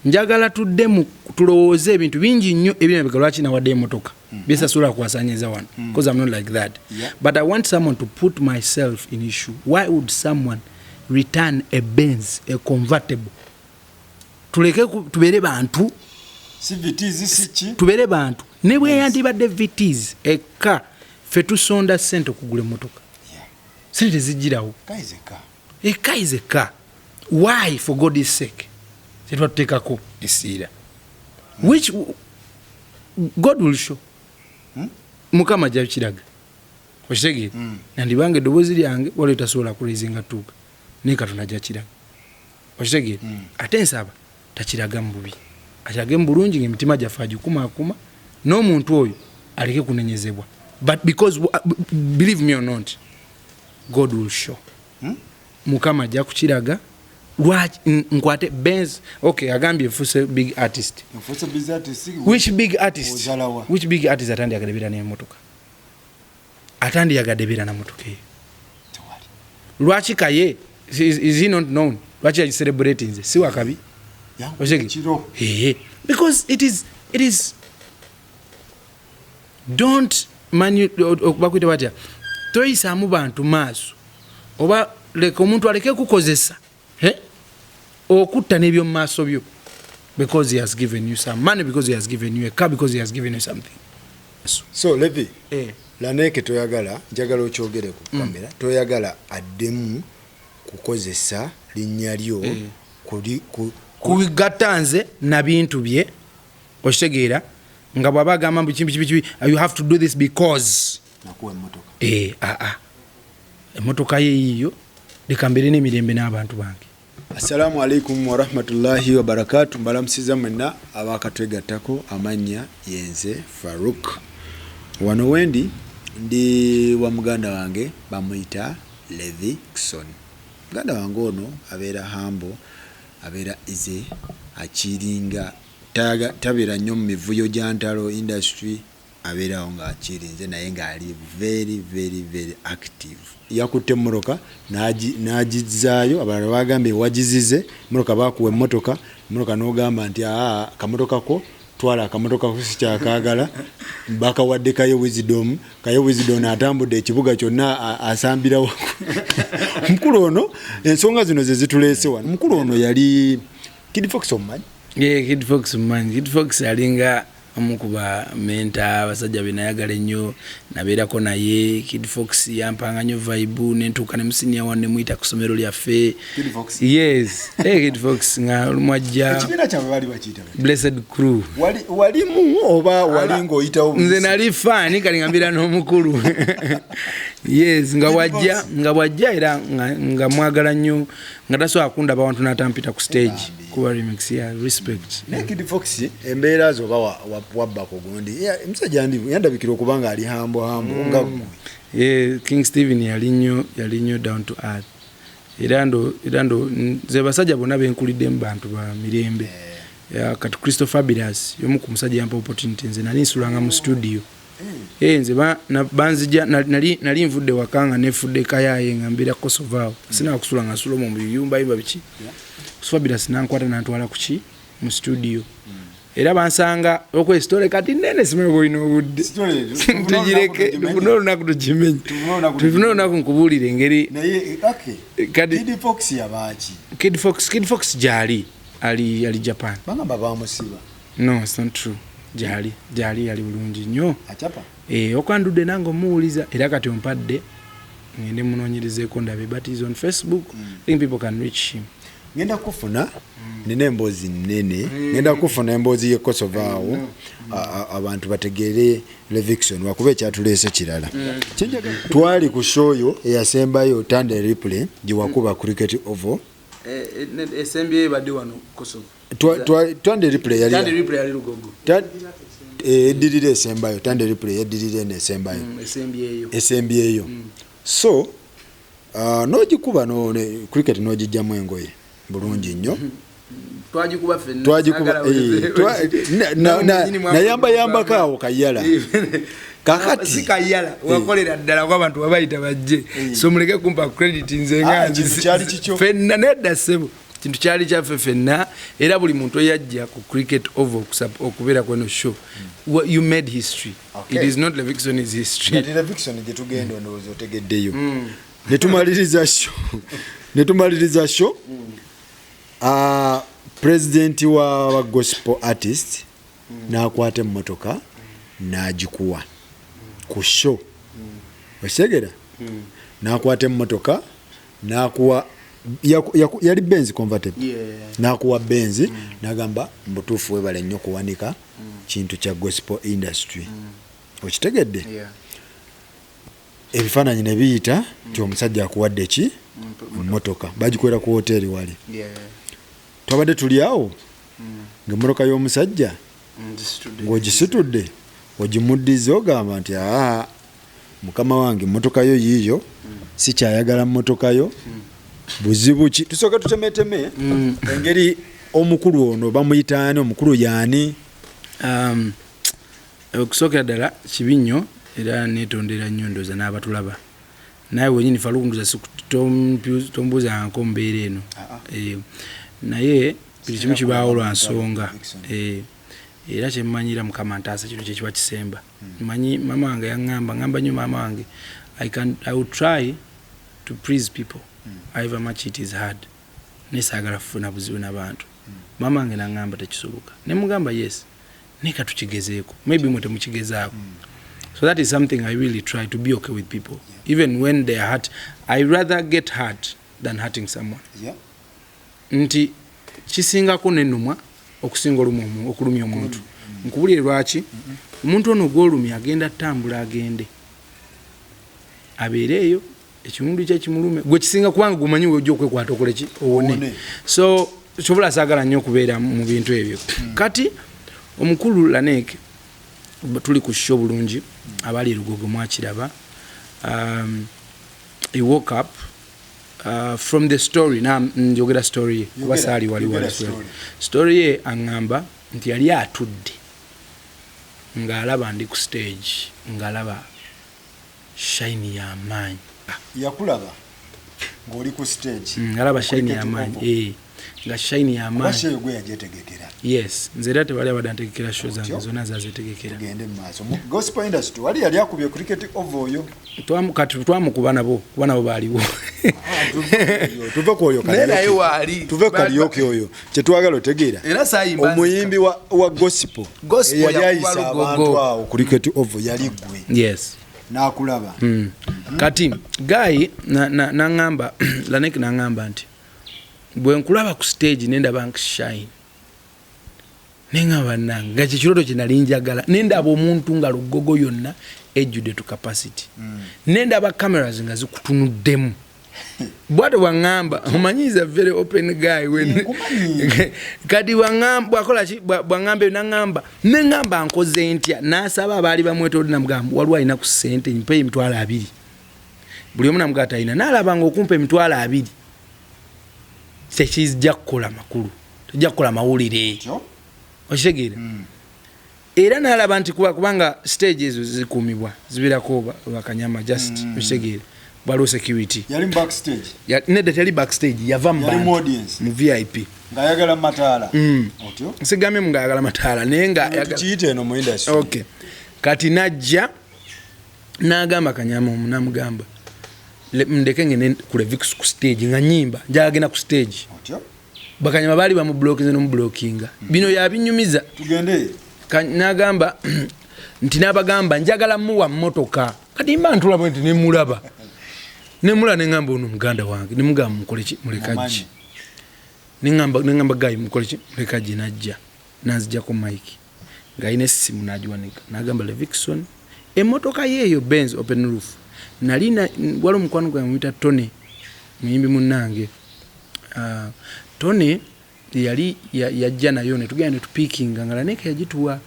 njagala tuddemu tulowooze ebintu bingi nnyo ebirabika lwaki nawadde emotoka byesasula kuwasanyiza wano because I'm not like that. But I want someone to put myself in issue. Why would someone return a Benz, a convertible? Tuleke tubere bantu tubere bantu ne bwe yandibadde VTs eka fe tusonda sente okugula emotoka sente zijirawo eka izeka. Why, for God's sake? Tetwatekako esiira which God will show. Mukama ajja kiraga okitegere nandibange eddoboozi lyange waliwo etasobola kulezinga tuuka naye Katonda ajja kiraga okitegere ate nsaba takiraga mu bubi akirage mu bulungi ng'emitima gyaffe agikumaakuma n'omuntu oyo aleke kunenyezebwa. But because believe me or not, God will show. Mukama ajja kukiraga lwaki nkwate Benz. Okay, agambye fuse big artist. Which big artist? Which big artist atandi agadebera n'emotoka? Atandi agadebera na motoka eyo. Lwaki kaye is he not known? Lwaki are celebrating nze si wakabi? Because it is don't bakwita batya toyisaamu bantu maaso oba leka omuntu aleke kukozesa okutta n'ebyo mu maaso byo because he has given you some money, because he has given you a car, because he has given you something. So Levi laneke toyagala njagala okyogere ku kamera toyagala addemu kukozesa linnya lyo kubigatanze na bintu bye okitegeera nga bw'aba agamba mbu kimbi you have to do this because nakuwa emotoka emotoka yeeyo likambere n'emirembe n'abantu bange. Assalamu alaikum wa rahmatullahi wa barakatuh. Mbalamusiza mwenna abakatwegattako amannya yenze Farouk. Wano wendi ndi wa muganda wange bamuyita Levikson. Muganda wange ono abeera hambo, abeera ize, achiringa tabira nnyo mu mivuyo gya ntalo industry, abeerawo nga achirinze naye nga ali very very very active. Yakutte mmotoka n'agizaayo abalala bagambye wagizize mmotoka bakuwa emmotoka n'ogamba nti kamotoka ko twala akamotoka ko sikyakaagala bakawadde kayo wisdom atambudde ekibuga kyonna asambirawo. Mukulu ono ensonga zino ze zituleese wano. Mukulu ono yali Kid Fox omumanyi? Kid Fox omumanyi. Kid Fox alinga omukuba menta abasajja benayagala ennyo nabeerako naye. Kid Fox yampanga nnyo vibe nentuuka ne musinia wanne muyita ku ssomero lyaffe. Kid Fox? Yes. Kid Fox nga lumwajja ekibiina kyabwe bali bakiyita Blessed Crew. Walimu oba wali ng'oyitawo? Nze nali fani kali ngambira n'omukulu. Yes, nga bwajja era nga mwagala nnyo nga tasobola kundaba abantu n'atampita ku stage kuba remix ya respect. Kid Fox embeera zo oba wabba ku gundi omusajja yandabikira okuba nga ali hambo nga gwe. King Steven yali nnyo down to earth era ndo nze basajja bonna benkulidde mu bantu ba mirembe. Kati Christopher Biras yomu ku musajja yampa opportunity nze nali nsulanga mu studio. Nze banzija nali nvudde wakanga nefudde kayaye ngambira Kosovo sina kusulanga nsulo mu biyumba biki. Christopher Biras nankwata nantwala kuki mu studio. Era bansanga okwe story kati nene simwe boyino obudde tujireke tufuna olunaku tukimenye tufuna olunaku nkubulire engeri naye kati Kid Fox yabaaki Kid Fox jali ali Japan bangamba bamusiba. No, it's not true. Jali ali bulungi nnyo achapa okwandude nango muwuliza era kati ompadde ngende munonyerezeko ndabe but is on Facebook. I think people can reach him. Ngenda kufuna nina emboozi nnene ngenda kufuna emboozi ye Kosovo abantu bategere Levikson wakuba ekyatuleese kirala. Twali ku show eyasembayo Tande Replay giwakuba cricket oval SMBA bade wano Kosovo. Tande Replay yali Lugogo. Eddirire esembayo Tande Replay eddirire n'esembayo SMBA yo. So n'ogikuba cricket n'ogijjamu engoye bulungi nnyo. Twagikuba nayamba kaawo kayala kakati sikayala wakolera ddala kwa abantu babayita bajje so muleke kumpa credit nze nganzi kyali kikyo fenna nedda sebo kintu kyali kyaffe ffenna era buli muntu eyajja ku cricket over okubeera kweno show you made history. It is not Levikson is history. Levikson gye tugenda ndowooza otegeddeyo netumaliriza show president wa gospel artist n'akwata emmotoka n'agikuwa ku show osegera n'akwata emmotoka n'akuwa yali Benz convertible n'akuwa Benz n'agamba mbutuufu webale nnyo kuwanika kintu kya gospel industry okitegedde ebifaananyi ne biyita nti omusajja akuwadde ki emmotoka bagikwera ku hoteri wali twabadde tuli awo ng'emmotoka y'omusajja ng'ogisitudde ogimuddize ogamba nti mukama wange emmotoka yo yiiyo sikyayagala mmotoka yo buzibu ki tusooka tutemeteme engeri omukulu ono bamuyitaani omukulu yaani okusookera ddala kibi nnyo era neetondera nnyo ndooza n'abatulaba naawe wenyini falukunduza tombuuzangako mbeera eno naye buli kimu kibaawo lwa nsonga era kyemmanyira mukama ntaasa kino kyekiba kisemba manyi mama wange ngamba nnyo mama wange I will try to please people however much it is hard nesaagala kufuna buzibu n'abantu mama wange nangamba tekisoboka nemugamba yes neka tukigezeeko maybe mwe temukigezaako so that is something I really try to be okay with people even when they are hurt. I rather get hurt than hurting someone. Nti kisingako nenumwa okusinga okulumya omuntu nkubulire lwaki omuntu ono gwolumya agenda tambula agende abeereeyo ekimundu kye kimulume gwe kisinga kubanga gumanyi ojja okwekwata okoleki owone so kyobola saagala nnyo okubeera mu bintu ebyo kati omukulu Lanek tuli ku show bulungi abali Lugogo mwakiraba he woke up from the story na njogera story kuba saali wali story ye angamba nti yali atudde ng'alaba ndi ku stage ng'alaba shine ya maanyi yakulaba ng'oli ku stage ng'alaba shine ya maanyi nga shine ya maanyi bashe gwe yajetegekera yes nzera tebali abadantegekera show zange zona zazetegekera gende maaso gospel industry wali yali akubye cricket ovoyo twamukuba nabo baaliwo tuve ku oyo kali oyo kyetwagala otegeera omuyimbi wa gospel yali ayisa abantu awo cricket ovo yali gwe yes nakulaba kati guy nangamba Lanek nangamba nti bwe nkulaba ku stage nenda bank shine nengaba nanga kikiroto kinali njagala nendaba omuntu nga Lugogo yonna ejjude to capacity nendaba cameras nga zikutunuddemu bwate wangamba omanyiza very open guy when kadi wangamba akola ki bwangamba nangamba nengamba nkoze ntya nasaba abali bamwetodde namugamba walwa ina ku sente mpe emitwalo 2 buli omu namugata ina nalaba nga okumpa emitwalo 2 sekizja kukola makulu tujja kukola mawulire okitegeera era nalaba nti kubanga stage ezo zikumibwa zibirako bakanyama just okitegeera balo security yali backstage nedda tali backstage yava mu VIP ngayagala mataala otyo nsigamye ngayagala mataala nenga kiyite eno mu industry okay kati najja nagamba kanyama omunamugamba mndeke ngene ku Levikson ku stage nga nyimba njagenda ku stage otyo bakanyama bali bamu blocking no blockinga bino yabinyumiza tugende nagamba nti nabagamba njagala muwa motoka kati mba ntula bwe nemulaba nemula nengamba ono muganda wange nemugamba mukoleki mulekaji nengamba gayi mukoleki mulekaji najja nazija ku mike gaine simu najiwanika nagamba Levikson emotoka yeyo Benz open roof nalina walo mukwano gwa mwita Tony muyimbi munange Tony yali yajja nayo ne tugenda tupikinga ngala neke yagituwa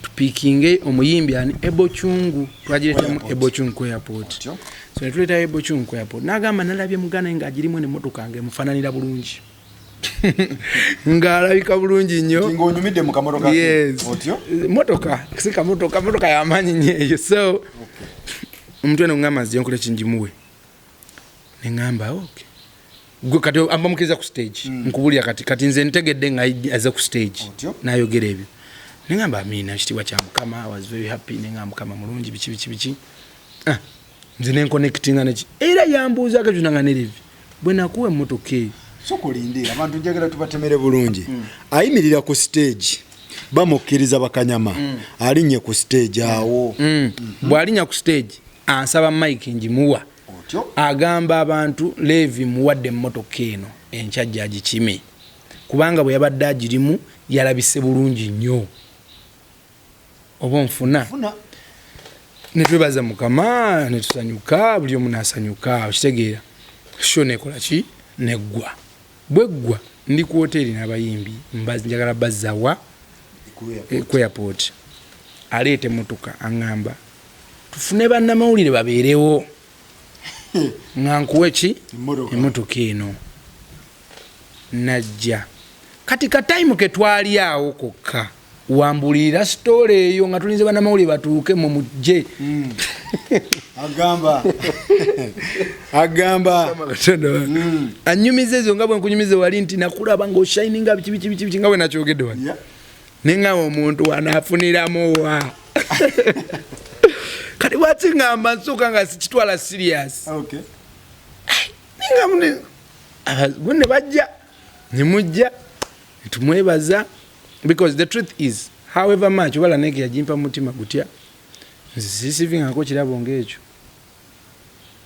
tupikinge omuyimbi ani Ebochungu twagiretamu Ebochungu ku airport so ne tuleta Ebochungu ku airport nagamba nalabye mugana nga agirimu ne motoka nge mufananira bulungi ngalabika bulungi nnyo ngonyumidde mu kamotoka otyo motoka sika motoka ya manyi nyeyo so omuntu eno ngama ziyo nkole kinjimuwe nengamba okay gwe kati ambamukiriza ku stage nkubulya kati nze ntegedde nga aze ku stage nayogera ebyo nengamba amina kitibwa kya Mukama. I was very happy nengamba Mukama mulungi biki nze nenconnectinga neki era yambuuza ke tunanga nerivi bwe nakuwa emmotoka eyo sokolindira abantu njagala tubatemere bulungi ayimirira ku stage bamukkiriza bakanyama alinnye ku stage awo bw'alinya ku stage ansaba mike njimuwa agamba abantu Levi muwadde emmotoka eno enkyajja agikime kubanga bwe yabadde agirimu yalabise bulungi nnyo oba nfuna netwebaza Mukama netusanyuka buli omu nasanyuka okitegeera sho nekola ki neggwa bweggwa ndi ku hoteli n'abayimbi njagala bazzawa ku airport aleeta emmotoka aŋŋamba tufune bannamawulire babeerewo nga nkuwe ki emmotoka eno najja kati kataimu ke twali awo kokka wambulira story eyo nga tulinze bannamawulire batuuke mu mujje agamba anyumiza ezo nga bwe nkunyumiza wali nti nakulaba ng'oshininga biki nga bwe nakyogedde wali nengamba omuntu wanaafuniramu wa kati bwati ngamba nsooka nga sikitwala serious nengamba ne bajja ne mujja tumwebaza because the truth is however much wala neke yajimpa mutima gutya sisivingako kirabo ngekyo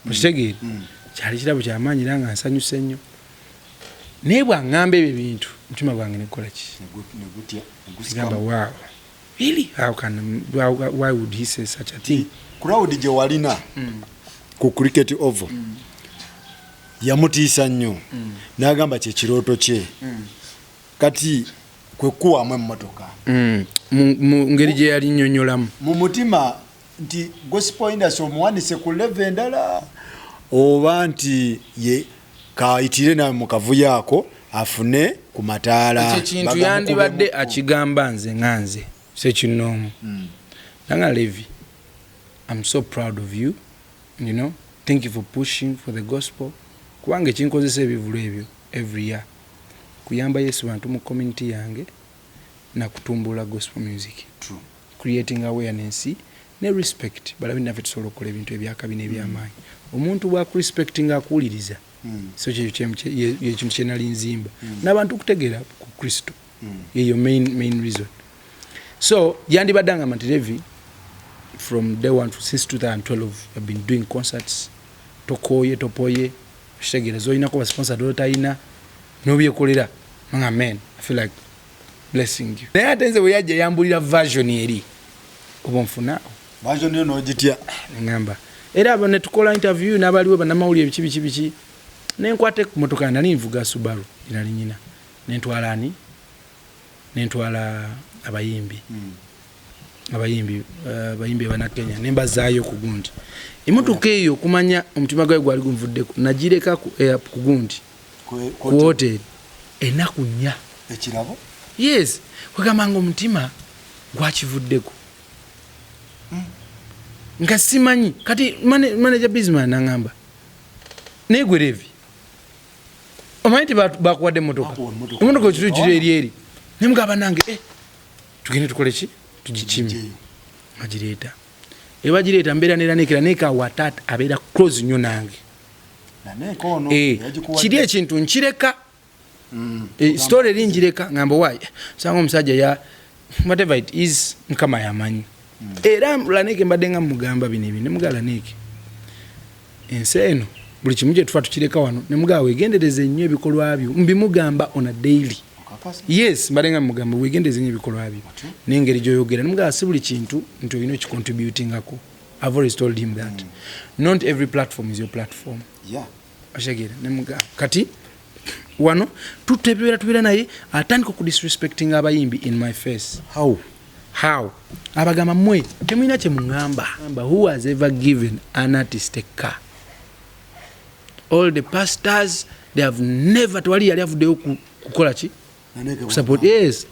mukitegere kyali kirabo kyamaanyi era nga nsanyuse nnyo naye bw'aŋŋamba ebyo bintu mutima gwange nekola ki gamba wow really why would he say such a thing crowd gye walina ku cricket oval yamutiisa nnyo n'agamba kyekirooto kye kati kwekuwamu emmotoka mu ngeri gye yali nnyonnyolamu mu mutima nti gospel industry omuwanise ku level endala oba nti ye kayitire nawe mu kavuyo ako afune ku mataala ekyo kintu yandibadde akigamba nze nga nze sekinoomu nanga Levi, I'm so proud of you, you know, thank you for pushing for the gospel kubanga ekinkozesa ebivulu ebyo every year kuyamba Yesu bantu mu community yange na kutumbula gospel music. True. Creating awareness ne respect balabi naffe tusobola okukola ebintu ebyakabi n'ebyamaanyi omuntu bwa respecting akuliriza so ekintu kye nali nzimba n'abantu kutegeera ku Kristo yeyo main reason. So yandibadde angamba nti Levi, from day one since 2012 I've been doing concerts topoye kitegeera zoyina ko sponsor dotaina nobyekolera amen. I feel like blessing you. Naye atenze bwe yajja yambulira version eri obonfuna version yo nogitya ngamba era abo ne tukola interview n'abaliwe bannamawulire biki nenkwate ku motoka nali nvuga Subaru inali nyina nentwala abayimbi abayimbi bana Kenya nembazaayo ku Gundi emotoka eyo kumanya omutima gwayo gwali gunvuddeko nagireka ku Gundi ku hotel enaku nnya ekirabo yes kwegamanga omutima gwakivuddeko nga simanyi kati manager businessman nangamba negwe Levi omanyi bakuwadde emotoka kitu kiri eri nemugamba nange tugende tukole ki tugikimi magireeta ebagireeta mbeera neranekera neka watata abeera close nnyo nange kiri ekintu nkireka story eri njireka ngamba wayi sanga omusajja ya whatever it is Mukama yamanyi era Laneke mbadde nga mugamba bino ebi nemugala Laneke ensi eno buli kimu gye tufa tukireka wano nemugala wegendereze nnyo ebikolwa byo mbimugamba on a daily. Yes, mbadde nga mugamba wegendereze nnyo ebikolwa byo n'engeri gy'oyogera nemugala si buli kintu nti olina okicontributingako. I've always told him that not every platform is your platform. Ashegera nemugamba kati wano tubeera naye atandika okudisrespecting abayimbi in my face. How? Abagamba mwe temulina kye mungamba. Who has ever given an artist a car? All the pastors, they have never twali yali avuddeyo kukola ki support. Yes,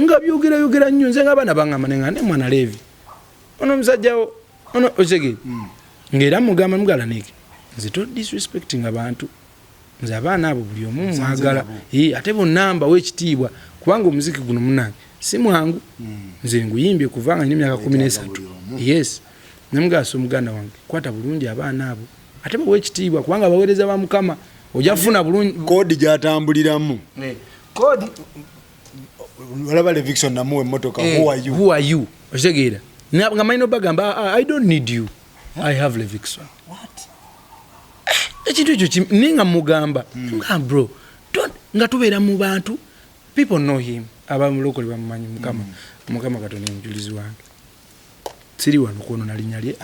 nga byogera nnyo nze nga bana bangamba ne mwana Levi ono musajjawo ono okege ngera mugamba mugala Laneke nze to disrespecting abantu nze abaana abo buli omu mwagala ate bonnamba w'ekitiibwa kubanga omuziki guno munange si mwangu nze nguyimbye kuva nga nina emyaka 13 yes nemugaso omuganda wange kwata bulungi abaana abo ate bawe ekitiibwa kubanga baweereza ba Mukama ojja kufuna bulungi kodi gyatambuliramu kodi walaba Levickson namuwe emmotoka who are you otegeera nga malina bagamba I don't need you I have Levickson ekintu ekyo ninga mugamba nga bro nga tubeera mu bantu people know him abamulokole bamumanyi Mukama Katonda omujulizi wange siri wano kono na linnya lye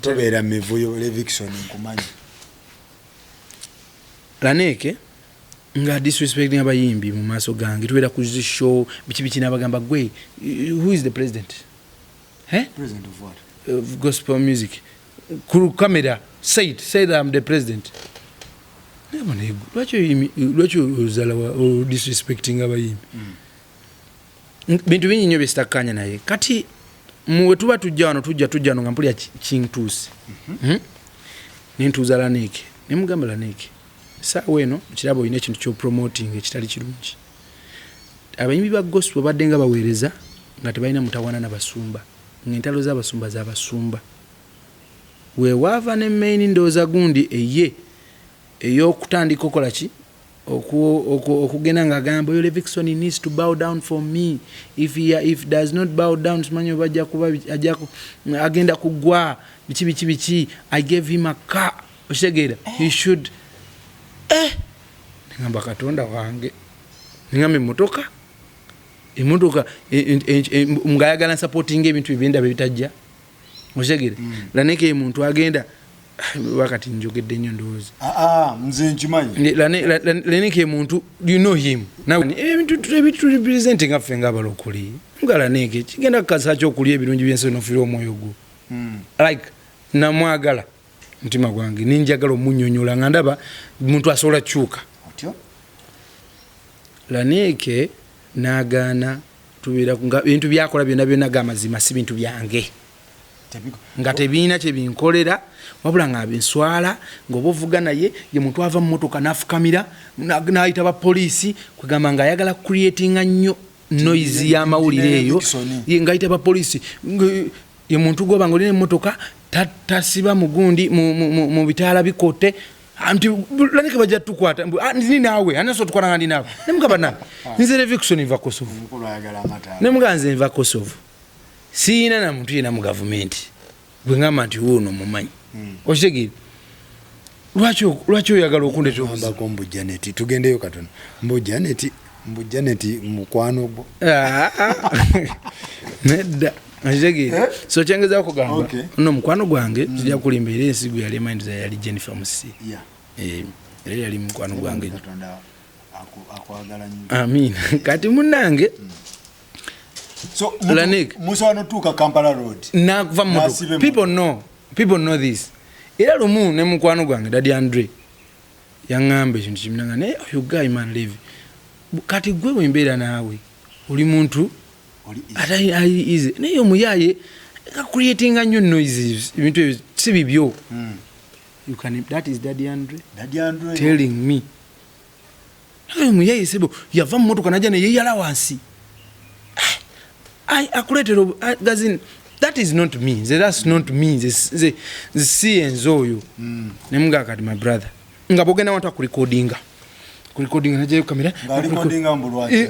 tubeera mivuyo Levickson nkumanyi Laneke nga disrespecting abayimbi mu maaso gange tubeera ku show biki n'abagamba gwe who is the president president of what of gospel music kuru camera say that I'm the president lwaki ozala disrespecting abayimbi bintu bingi nnyo besitakanya naye kati muwe tuba tujja wano tujja nga mpulya kintuusi nintuuza Laneke nemugamba Laneke saawa eno kirabo olina ekintu ky'opromoting ekitali kirungi abayimbi ba gospel badde nga baweereza nga tebalina mutawana n'abasumba ng'entalo z'abasumba z'abasumba weewaava ne main ndowooza gundi ey'okutandika okola ki okugenda ng'agamba oyo Levickson needs to bow down for me if does not bow down simanyi bajja kuba agenda kugwa biki I gave him a car okitegeera he should ngamba Katonda wange ngamba emotoka ngayagala supporting ebintu ebinda bitajja okitegeera Laneke omuntu agenda wakati njogedde nnyo ndowooza nze nkimanyi Laneke omuntu you know him nawe ebintu represent nga ffe ng'abalokole nga Laneke kigenda kukasa ky'okulya ebirungi by'ensi n'ofiira omwoyo gwo like namwagala mutima gwange ninjagala omunnyonnyola nga ndaba muntu asobola kyuka Laneke n'agaana tubeera nga bintu byakola byonna g'amazima si bintu byange nga tebiina kye binkolera wabula nga binswala ng'oba ovuga naye ye muntu ava mu motoka n'afukamira n'ayita bapoliisi kwegamba ng'ayagala creatinga nnyo noise y'amawulire eyo ng'ayita bapoliisi ye muntu gwoba ng'olina emmotoka tasiba mugundi mu bitaala bikote anti Laneke bajja tukwata ndi naawe anaso tukwata nga ndi naawe nemugamba nawe nze Levickson nva Kosovo nemugamba nze nva Kosovo siina na muntu yena mu gavumenti gwe ngamba nti wuuno mumanyi okitegeera lwaki oyagala okundetambako mbu Janet tugendeyo katono mbu Janet mukwano gwo nedda okitegeera so kyengeza kugamba no mukwano gwange kijja kulimba era ensigo yali emandiza yali Jennifer Musi era yali mukwano gwange amin kati munange so musano tuka Kampala Road nakuva moto people know this era lumu ne mukwano gwange Daddy Andre yangamba ekintu kiminanga naye oyo guy man live kati gwe wembeera naawe oli muntu atali easy naye omuyaye creating a new noises ibintu si bibyo that is Daddy Andre telling me omuyaye sebo yava mu motoka najja ne yeyala wansi gazin that is not me that's not me the enzoyo nemuga kati my brother nga bogenda watu akurecordinga najeyo kamera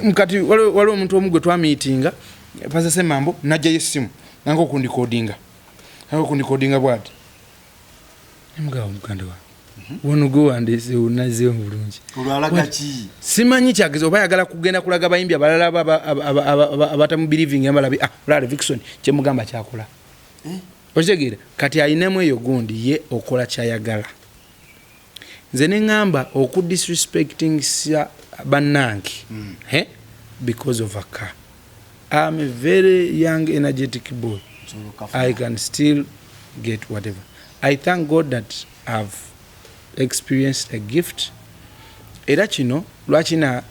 mkati wale omuntu omugwe twa meetinga pasa semambo najeyo simu nango kundikodinga bwati nemuga omukande wa wono go andese unaze omulungi olwalaga ki simanyi kyagezo bayagala kugenda kulaga bayimbi abalala abatamu believing yambala Levickson kyemugamba kyakola okitegeera kati ayinemu eyo gundi ye okola kyayagala nze ne ngamba okudisrespecting bannange because of a car. I'm a very young energetic boy. I can still get whatever. I thank God that I've experienced a gift. Era kino lwaki na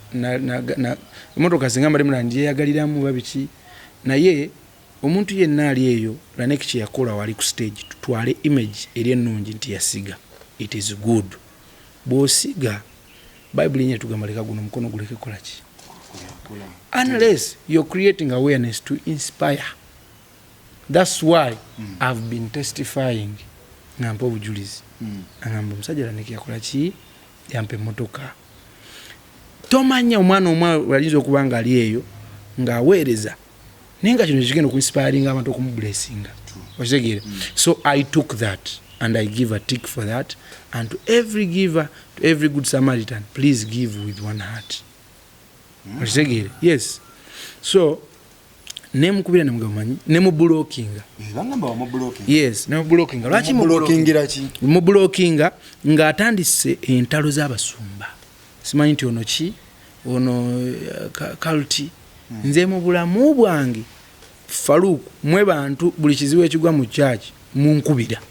emotoka zingamba limula ndiye yagaliramu babiki naye omuntu yenna ali eyo Laneke yakola wali ku stage tutwale image eri ennungi nti yasiga. It is good. bw'osiga Bible yenye tugamba leka guno mukono guleke kola ki unless you're creating awareness to inspire. That's why I've been testifying ngampa obujulizi ngamba omusajja laniki yakola ki yampe motoka tomanya omwana omwa walinzo okubanga ali eyo ng'aweereza nenga kino kigenda okuinspiring abantu okumublessinga okitegeera. So I took that and I give a tick for that, and to every giver, to every good Samaritan, please give with one heart. Okitegeera. Yes. So nemukubira nemugamanyi nemublockinga bangamba wa blocking. Yes, nemublockinga lwaki mublockingira ki mublockinga ng'atandise entalo z'abasumba simanyi nti ono ki ono kalti nze mu bulamu bwange Faruku mwe bantu buli kizibu ekigwa mu church munkubira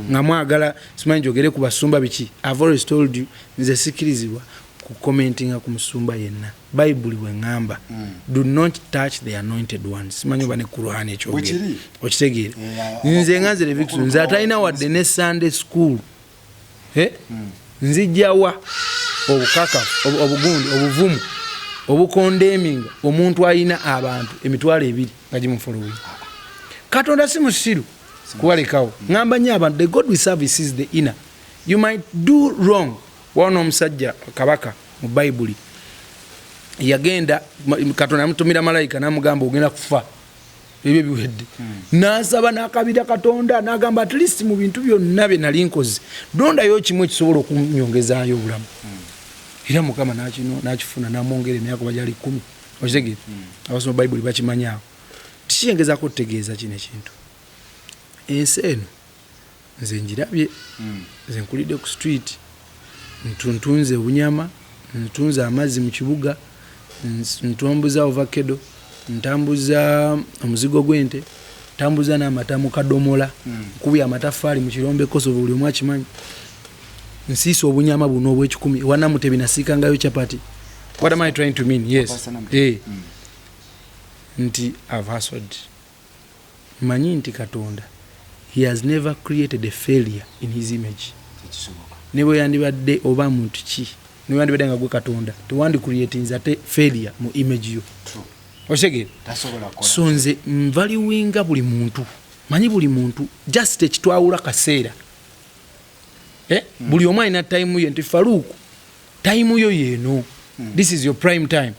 nga mwagala simanyi njogere ku basumba biki. I've always told you nze sikirizibwa ku commentinga ku musumba yenna. Bible bwe ngamba do not touch the anointed ones. Simanyi bane Quran ekyogere okitegeera. Nze nganze Leviticus nze atalina wadde ne Sunday school nzijjawa obukakafu obugundi obuvumu obukondeming omuntu ayina abantu emitwalo ebiri nga gimufuluwi. Katonda si musiru kubalekawo ngamba nnyo abantu the God we service is the inner. You might do wrong. Wana omusajja kabaka mu Bible yagenda Katonda amutumira malayika namugamba ogenda kufa ebyo biwedde nasaba nakabira Katonda nagamba at least mu bintu byonna bye nali nkoze dondayo kimu ekisobola okunyongezaayo obulamu. Era Mukama nakifuna namwongera emyaka bajali 10 okitegeera. Abasoma Bible bakimanyawo tikiyengezako okutegeeza kino ekintu. Ensi eno nze njirabye nze nkulidde ku street ntunze obunyama ntunze amazzi mu kibuga ntambuza ovakado ntambuza omuzigo gw'ente ntambuza n'amata mu kadomola nkubya amataffaali mu kirombe koso buli omu akimanyi nsiisa obunyama buno obw'ekikumi Wanamutebi nasiikangayo chapati. What am I trying to mean? Yes. Nti I've hustled. Manyi nti Katonda he has never created a failure in his image. Nebo yandibadde oba muntu ki nebo yandibadde nga gwe Katonda tewandi creating that failure mu image yo. Oshege so nze mvaluinga buli muntu manyi buli muntu just ekitwawula kaseera buli omu alina time yo nti Faruku time yo yeno this is your prime time.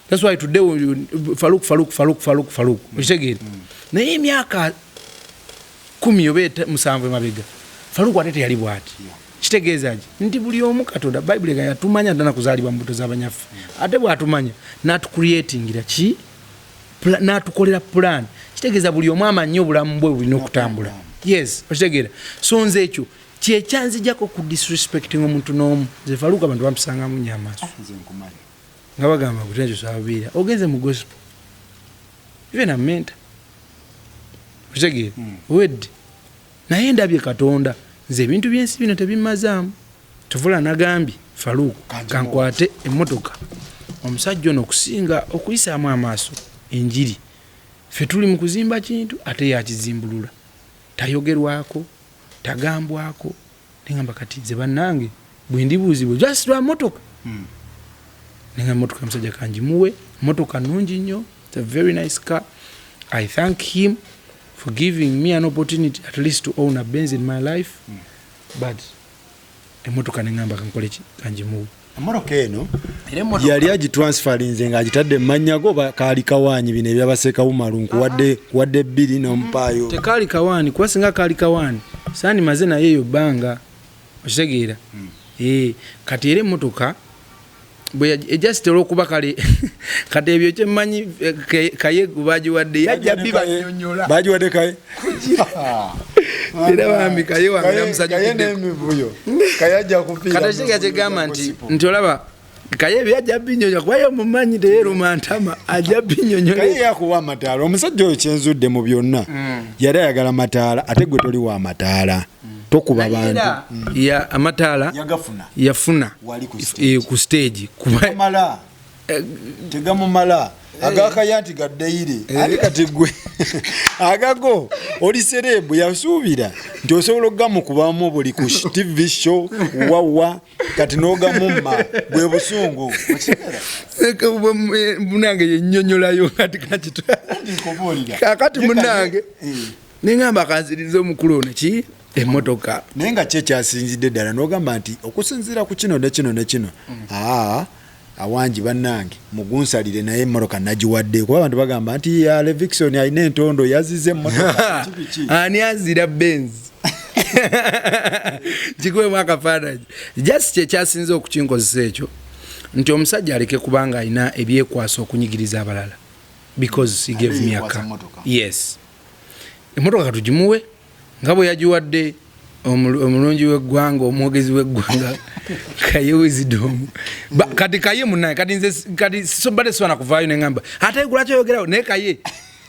That's why today Faruku oshege naye emyaka 10 oba 7 emabega Faruku ate teyali bwati. Kitegeezaje nti buli omu Katonda Bible ga yatumanya ndana kuzaalibwa mbuto z'abanyafu ate bwatumanya not creating ki natukolera plan. Kitegeeza buli omu amanyi obulamu bwe bulina okutambula. Yes, okitegeera. So nze ekyo kyekyanzijjako ku disrespecting omuntu n'omu. Nze Faruku abantu bamusanga mu nyamaso nga bagamba kutenjo sababiira ogenze mu gospel even a mentor okitegeera wedde naye ndabye Katonda nze ebintu byensi bino tebimazaamu. Tuvula nagambye Faruku kankwate emmotoka omusajja ono okusinga okuyisaamu amaaso enjiri ffe tuli mu kuzimba kintu ate yakizimbulula tayogerwako tagambwako nengamba kati nze bannange bwe ndibuuzibwe just lwa mmotoka nengamba mmotoka omusajja kangimuwe mmotoka nnungi nnyo. It's a very nice car. I thank him for giving me an opportunity at least to own a Benz in my life. But emotoka nengamba kankole kanjimu amoroka eno yali agitransferinze nga agitadde mmanyago bakali kawanyi bino ebyabaseka umalunku wadde bbiri n'ompaayo tekali kawani kwasinga kali kawani sani maze naye yo banga okitegeera kati era emmotoka bwe just okuba kale kati ebyo kyemmanyi kaye bagiwadde yajja bibanyonyola bagiwadde kaye era bambi kaye wange musajja n'emivuyo kaye ajja kupira kati kyegamba nti olaba kaye byajja binyonyola kwayo mumanyi teyeeruma ntama ajja binyonyola kaye yakuwa amataala omusajja oyo kyenzudde mu byonna yali ayagala amataala ate gwe toli wa amataala tokuba bantu ya amataala yafuna ku stage kumala tegamumala agakayanti gaddeire ali kati gwe agago oli serebu yasuubira nti osobola okugamukubamu buli ku TV show wawa kati n'ogamumma bwe busungu munange yennyonnyolayo kati kakati munange nengamba kanziriza omukulu ono ki emmotoka naye nga kye kyasinzidde ddala n'ogamba nti okusinziira ku kino ne kino ne kino awangi bannange mugunsalire naye emmotoka nagiwadde kuba abantu bagamba nti ya Levikson alina entondo yazize emmotoka ani azira Benz kikwemu akafaananyi just kyekyasinze okukinkozesa ekyo nti omusajja aleke kubanga alina ebyekwasa okunyigiriza abalala because he gave me a car. Yes, emmotoka katugimuwe nga bwe yagiwadde omulungi w'eggwanga omwogezi w'eggwanga Kaye Wisdom kati Kaye munaye kati sobadde swana kuvaayo neŋŋamba ate gulaki oyogerawo naye Kaye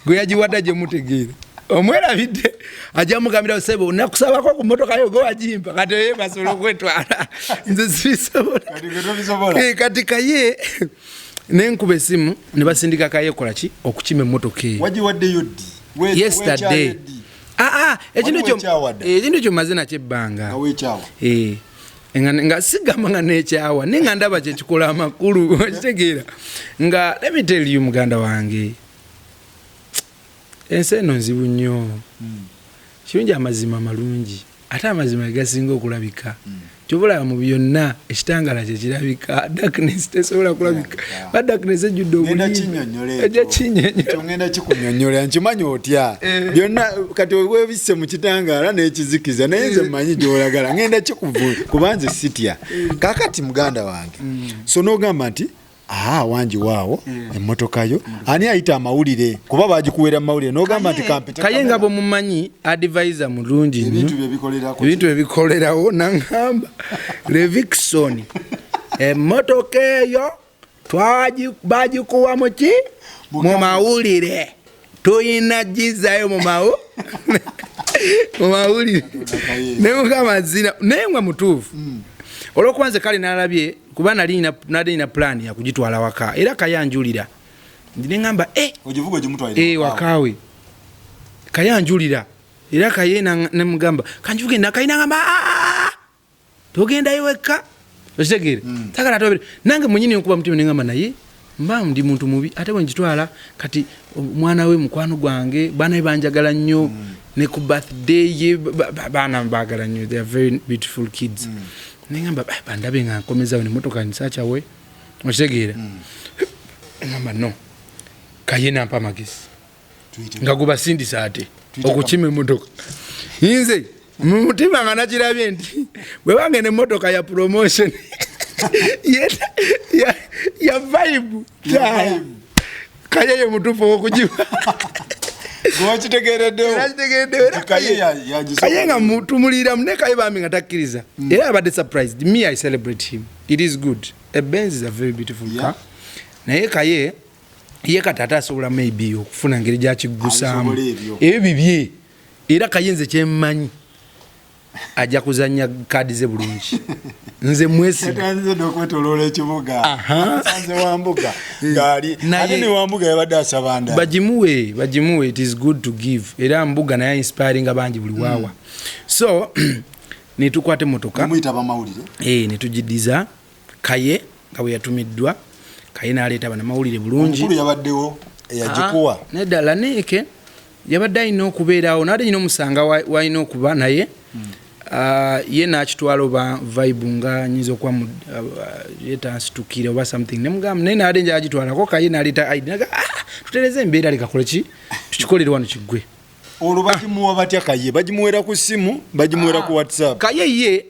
gwe yagiwadde gye mutegeera omwerabidde ajja mugambira sebo nakusabako ku mmotoka yo gwe wagimpa kati oye basobola okwetwala nze sibisobola kati Kaye nenkuba essimu ne basindika Kaye kola ki okukima emmotoka eyo wagiwaddeyo ddi yesterday ekintu ekyo maze nakyo ebbanga nga sigamba nga nekyawa naye nga ndaba kyekikola amakulu okitegeera nga let me tell you muganda wange ensi eno nzibu nnyo kirungi amazima malungi ate amazima gasinga okulabika kyobulaba mu byonna ekitangala kyekirabika darkness tesobola kulabika ba darkness ejjudde obulingenda kikunyonyola nkimanyi otya byonna kati webisse mu kitangala n'ekizikiza naye nze mmanyi gyolagala ngenda kikuvu kubanze sitya kakati muganda wange so n'ogamba nti wangi waawo emmotoka yo ani ayita amawulire kuba bagikuwera amawulire n'ogamba nti kampita Kaye nga bwemumanyi advisor mulungi ebintu ebikolerawo naŋŋamba Levikson emmotoka eyo bagikuwa muki mu mawulire tuyina gizayo mu mawulire nemukama naye nga mutuufu olwokuba nze kale nalabye kuba nalina plan ya kugitwala waka era kayanjulira neŋŋamba wakawe kayanjulira era Kaye nemugamba kanjuge nakayi nagamba togendayo wekka okitegeere takala tobere nange mwenyini nkuba mutima neŋŋamba naye mba ndi muntu mubi ate bwengitwala kati omwana we mukwano gwange baana be banjagala nnyo ne ku birthday ye baana baagala nnyo they are very beautiful kids nengamba bandabe nga nkomezawo nemmotoka nisakyawe okitegeera ngamba no Kaye nampa amagezi nga gubasindisa ate okukima emmotoka nze mu mutima nga nakirabye nti bwe bange nemmotoka ya promotion ya vibe Kaye ye mutuufu okugiwa Kaye nga mutumulira mune Kaye bambi nga takkiriza era abadde surprised me I celebrate him it is good a Benz is a very beautiful car naye Kaye ye katata asobola maybe okufuna ngeri gyakigusaamu ebyo bibye era Kaye nze kyemmanyi ajja kuzanya kaadi ze bulungi nze mwesitanze dokwetolola ekibuga sanze wambuga ngali ate ne wambuga yabadde asabanda bagimuwe it is good to give era mbuga naye inspiring abangi buli wawa so netukwate motoka muyita bamawulire netugidiza Kaye nga bwe yatumiddwa Kaye naleeta bana mawulire bulungi omukulu yabaddewo eyagikuwa neddala neeke yabadde alina okubeerawo naate nyina omusanga walina okuba naye ye nakitwala oba vibe nga nyinza okuba yetansitukire oba something nemugamba naye naade nja agitwalako Kaye naleeta ID naga tutereze embeera leka kole ki tukikolere wano kiggwe olwo bagimuwa batya Kaye bagimuwera ku simu bagimuwera ku WhatsApp Kaye ye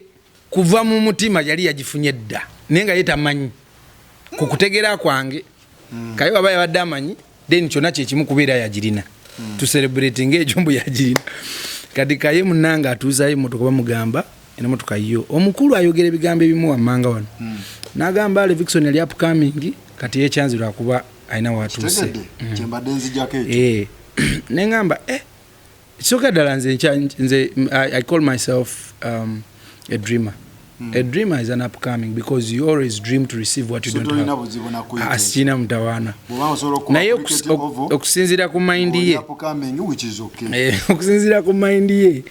kuva mu mutima yali yagifunye dda naye nga ye tamanyi ku kutegeera kwange Kaye waba yabadde amanyi then kyonna kyekimu kubeera yagirina tu celebrating ejombo yagirina kati Kaye munanga atuuzayo emmotoka bamugamba emmotoka yo omukulu ayogera ebigambo ebimu wammanga wano n'agamba Levikson yali upcoming kati yekyanzirwa kuba alina watuuse neŋŋamba kisoka ddala nze I call myself a dreamer A dreamer is an upcoming because you always dream to receive what you don't have. Asina mtawana. Naye okusinzira ku mind ye. Okusinzira ku mind ye.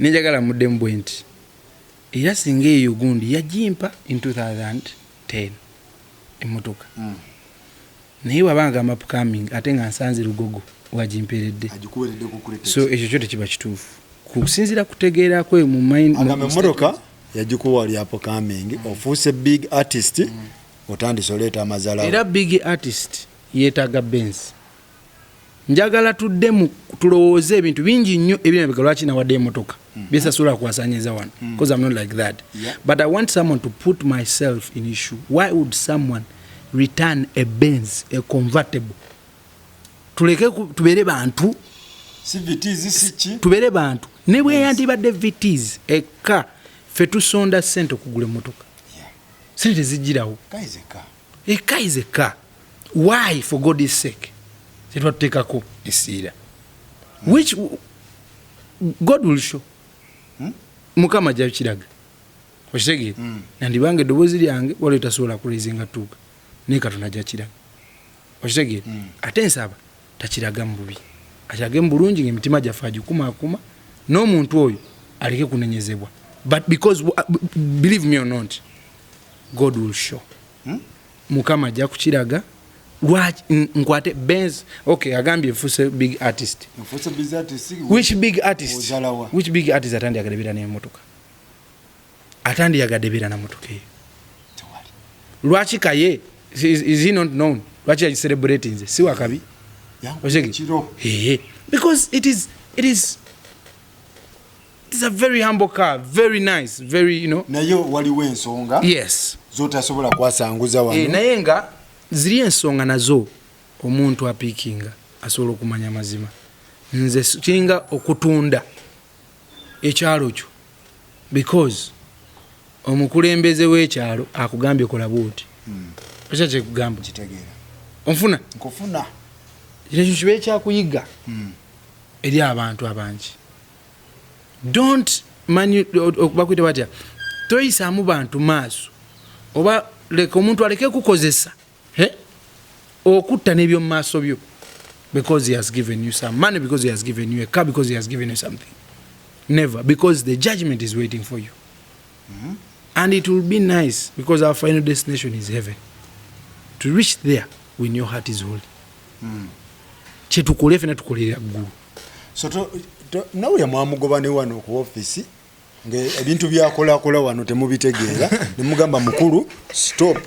Njagala muddemu bwenti. Era singa eyo gundi yajimpa in 2010 emmotoka. Naye wabanga upcoming ate nga nsanze lugogo wajimperedde. So ekyo kyo tekiba kituufu. Kusinzira kutegeera kwe mu mind emmotoka yajikuwa ali upcoming ofuuse big artist otandise oleeta amazala. Era big artist yeetaaga Benz. Njagala tuddemu tulowooze ebintu bingi nnyo ebirabika lwaki nawadde emmotoka byesasula kuwasanyiza wano because I'm not like that. But I want someone to put myself in issue. Why would someone return a Benz, a convertible? Tuleke tubere bantu tubere bantu ne bwe yandibadde VTs eka fe tusonda sente okugula emmotoka sente zijirawo eka is a car. Why for God's sake tetwatekako esiira which God will show mukama jakiraga oshege nandibange eddoboozi lyange wali tasobola kulezinga tuuka naye Katonda jakiraga oshege ate nsaba takiraga mu bubi akirage mu bulungi ng'emitima gyaffe agikumaakuma n'omuntu oyo aleke kunenyezebwa. But because believe me or not, God will show. Mukama ajja kukiraga nkwate Benz. Okay, agambye nfuse big artist. Which big artist? Which big artist atandi agadebera n'emmotoka? Atandi agadebera na mmotoka eyo. Lwaki kaye is he not known? Lwaki are celebrating nze? Si wakabi? Because it is a very humble car, very nice, very, you know. Nayo waliwo ensonga. Yes. Zotasobola kwasanguza wano. Naye nga ziri ensonga nazo omuntu apikinga asobola okumanya mazima. Nze kinga okutunda ekyalo kyo because omukulembeze w'ekyalo akugambye kola bwoti. Ekyo kyekugamba kitegeera. Onfuna? Nkufuna. Ekyo kibe kyakuyiga eri abantu abangi. Don't bakwita batya toyisaamu bantu maaso oba leka omuntu aleke kukozesa okutta n'ebyo mu maaso byo because he has given you some money, because he has given you a car, because he has given you something. Never, because the judgment is waiting for you. And it will be nice because our final destination is heaven. To reach there when your heart is holy. Chetukole fena tukolera ggulu. So nawe ya mwamugobane wano ku office nge ebintu byakola wano temubitegeera nemugamba mukulu stop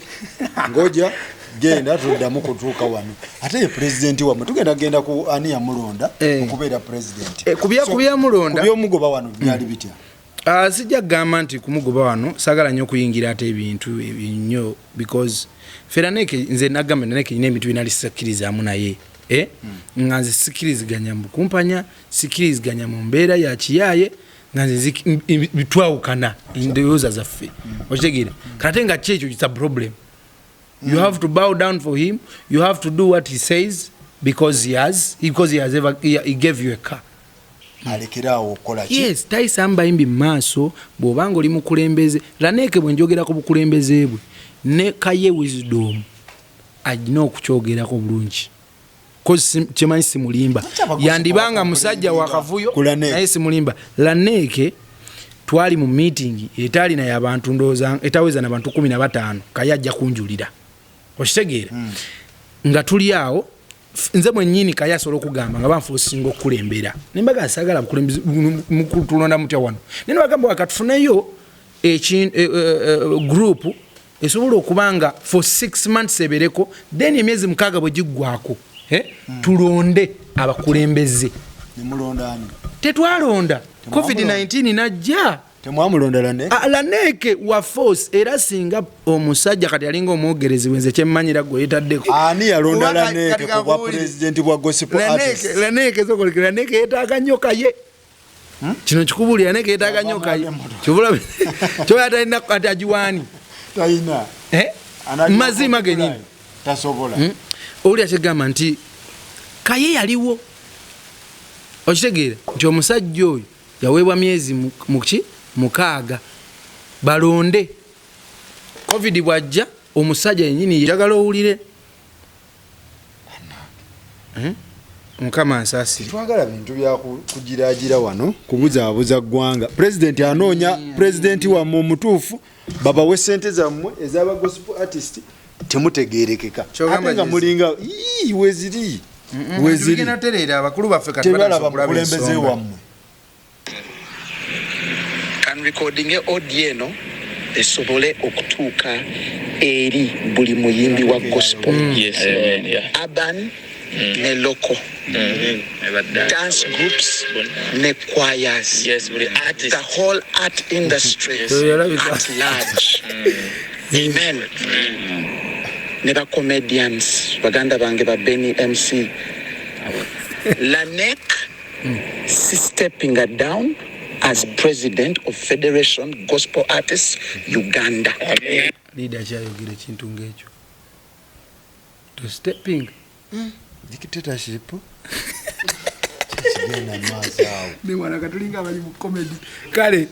ngoja genda tuddamu kutuuka wano ate ye president wamwe tugenda ku ani ya mulonda okubeera president kubya mulonda kubyomugoba wano byali bitya. Sijja gamba nti kumugoba wano sagala nnyo okuyingira ate ebintu ebinyo because feraneke nze nagamba naneke ine ebintu binali sikirizaamu naye nganze sikiriziganya mu kumpanya sikiriziganya mu mbeera ya kiyaye nganze bitwawukana endowooza zaffe okitegeera kate nga kyekyo it's a problem. You have to bow down for him, you have to do what he says because he gave you a car. Alekerawo okola ki? Yes, tayisamba imbi maaso bw'obanga oli mukulembeze laneke bwe njogerako bukulembeze bwe ne kaye wisdom alina okukyogerako bulungi kozi kimanyi simulimba yandibanga musajja wakavuyo naye simulimba laneke twali mu meeting etali na y'abantu ndooza etaweza na bantu 15 kaye ajja kunjulira okitegeera nga tuli awo nze mwennyini kaye asobola okugamba nga banfuusinga okukulembera nembaga asagala bukulembeze tulonda mutya wano nene bagamba wakatufuneyo group esobola okubanga for 6 months ebereko then emyezi 6 bwe giggwako tulonde abakulembeze. Nemulondani tetwalonda COVID-19 najja temwamulonda laneke wa force era singa omusajja kati alinga omwogerezi wenze kyemmanyira gwe yetaddeko ani yalonda laneke kuba president bwa gospel artist laneke zokolekera laneke yetaaga nyoka ye kino kikubuli laneke yetaaga nyoka ye kibula kyo yatalina kati ajiwani tayina mazima genyini tasobola oli akigamba nti kaye yaliwo okitegeera nti omusajja oyo yaweebwa myezi 6 balonde covid bwajja omusajja yennyini yagala owulire mukama nsaasire twagala bintu bya kugiraagira wano kubuzaabuza ggwanga pulezidenti anoonya pulezidenti wammwe omutuufu babawe ssente zammwe ez'aba gospel artist temutegeerekeka ate nga mulinga weziri abakulu baffe tebalaba mukulembeze wammwe kan recording audio eno esobole okutuuka eri buli muyimbi wa gospel urban ne local dance groups ne choirs the whole art industry at large amen ne ba comedians baganda bange ba Benny MC Lanek stepping down as president of Federation Gospel Artists Uganda. Leader chayogire kintu ngekyo to stepping dictatorship ne mwana katulinga bali mu comedy kale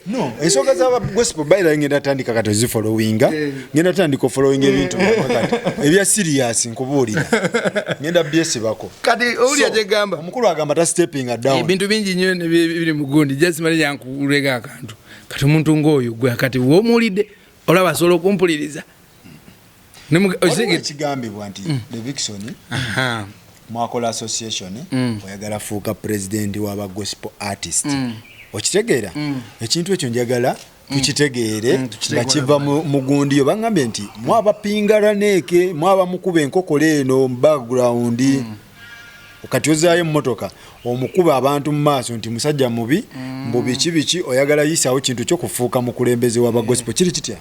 no ensonga z'aba gospel baira ngenda tandika kati zifollowinga ngenda tandika following ebintu kati ebya serious nkubuulira ngenda byese bako kati oli ajegamba omukulu agamba ta stepping down ebintu bingi nnyo biri mu gundi just mali yankulega akantu kati omuntu ng'oyo gwe kati w'omuwulidde olaba asobola okumpuliriza ekigambibwa nti Levikson mwakola association oyagala fuuka president w'aba gospel artist okitegeera ekintu ekyo njagala tukitegeere nga kiva mu gundi yo bangambye nti mwabapingala neeke mwaba mukuba enkokolo eno mu background kati ozaayo emmotoka omukuba abantu mu maaso nti musajja mubi mbu biki oyagala yisaawo kintu ky'okufuuka mukulembeze w'aba gospel kiri kitya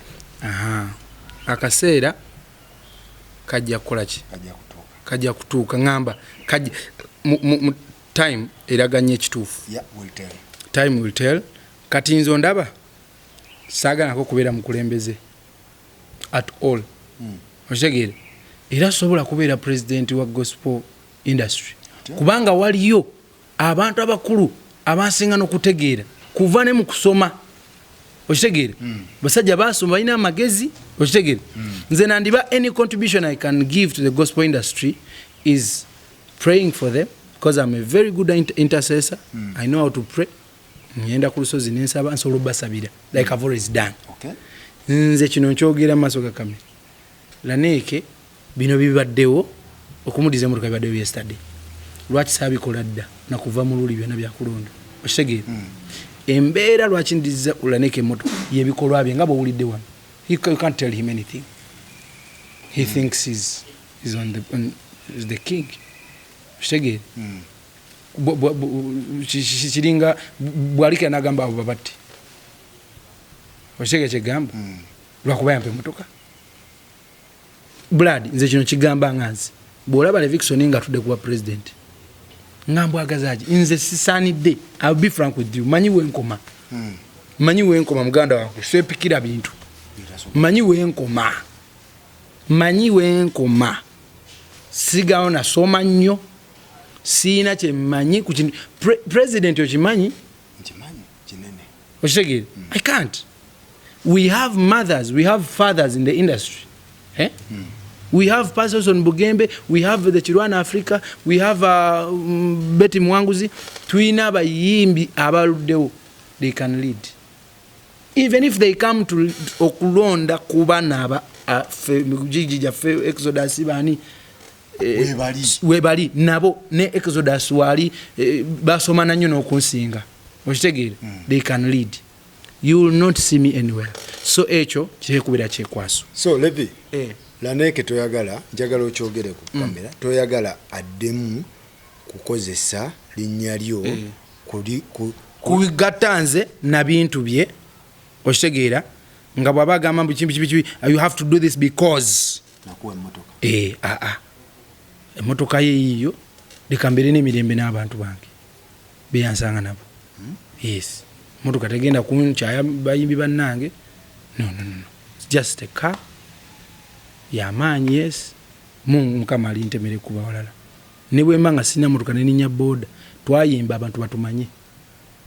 akaseera kajja kukola ki kajja kutuuka ngamba kajja mu time eraganye ekituufu time will tell kati nzo ndaba saagala kubeera mukulembeze at all okitegeere era sobola kubeera president wa gospel industry kubanga waliyo abantu abakulu abansinga n'okutegeera kuva ne mu kusoma okitegeere basajja basoma balina amagezi okitegeere nze nandiba any contribution I can give to the gospel industry is praying for them because I'm a very good intercessor. I know how to pray. Nyenda ku lusozi nensaba nsobola basabira like I've always done. Nze kino nkyogera maaso ga kamera Laneeke bino bibaddewo okumudiza mu bibaddewo yesterday lwaki saabikola dda nakuva mu luli byonna byakulonda okitegeere embeera lwaki ndiza Laneeke moto yebikolwa bye nga bw'owulidde wano you can't tell him anything. He thinks he's is the king okitegeere kiringa bwalika nagamba abo babatti okitegeere kyegamba lwakuba yampa emmotoka Brad nze kino kigamba nganzi bw'olaba Levikson nga tudde kuba president ngambwagazaaki nze sisaanidde I'll be frank with you manyi wenkoma muganda wange swepikira bintu manyi wenkoma sigawo nasoma nnyo siina kyemanyi ku kintu president okimanyi okitegeere I can't. We have mothers, we have fathers in the industry. We have pastors on Bugembe, we have the Chirwana Africa, we have Betty Mwanguzi. Tuina abayimbi abaluddewo, they can lead. Even if they come to okulonda kuba naba jiji fe Exodus bani webali nabo ne Exodus wali basomana nnyo n'okunsinga okitegeere they can lead. You will not see me anywhere. So ekyo kyekubira kyekwaso. So Levi Laneeke toyagala njagala okyogere ku kamera toyagala addemu kukozesa linnya lyo kugatanze na bintu bye okitegeera nga bw'aba agamba mbu kimbi you have to do this because nakuwa emmotoka emmotoka ye yiyo leka mbere n'emirembe n'abantu bange beyansanga nabo yes motoka tegenda kunkyaya bayimbi bannange no it's just a car yamaanyi yes mukama alintemere kuba walala ne bwe mbanga sina motoka neninya boda twayimba abantu batumanye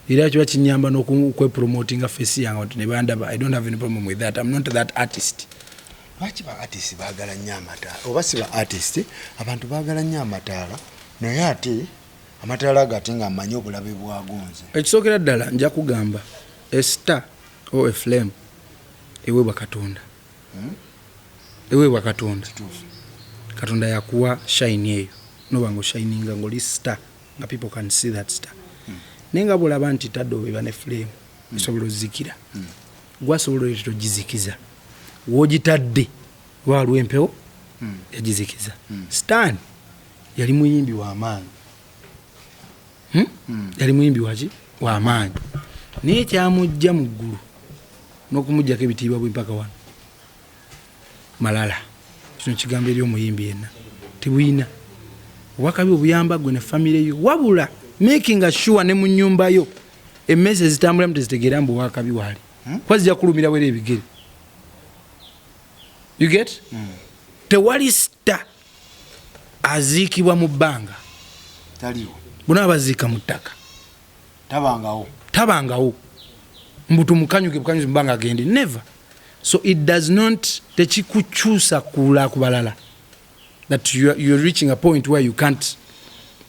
era kiba kinyamba n'okwepromotinga face yange oti ne bandaba. I don't have any problem with that. I'm not that artist. Lwaki ba artist baagala nnyo amataala oba si ba artist abantu baagala nnyo amataala naye ate amataala gati nga amanyi obulabe bwagonze. Ekisookera ddala nja kugamba a star or a flame eweebwa Katonda. Eweebwa Katonda. Katonda yakuwa shine eyo noba ng'oshininga ng'oli star nga people can see that star. Nenga bulaba nti tadde obeeba ne flame esobola ozikira. Gwasobola olwekyo togizikiza. Wogitadde waliwo empewo yagizikiza. Stan yali muyimbi w'amaanyi. Yali muyimbi w'amaanyi. Naye kyamujja mu ggulu n'okumujjako ebitiibwa bwe mpaka wano. Malala. Kino kigambo eri omuyimbi yenna. Tebuyina. Obwakabi obuyamba gwe ne famire yo. Wabula making sure ne mu nnyumba yo emmese zitambula mutezitegeera mbu obwakabi waali. Kuba zijja kulumira wera ebigere. You get? Tewali star aziikibwa mu bbanga. Taliwo. Bonna abaziika mu ttaka. Tabangawo. Mbutu mukanyuke bukanyuze mu bbanga agende. Never. So it does not tekikukyusa kula ku balala. That you're reaching a point where you can't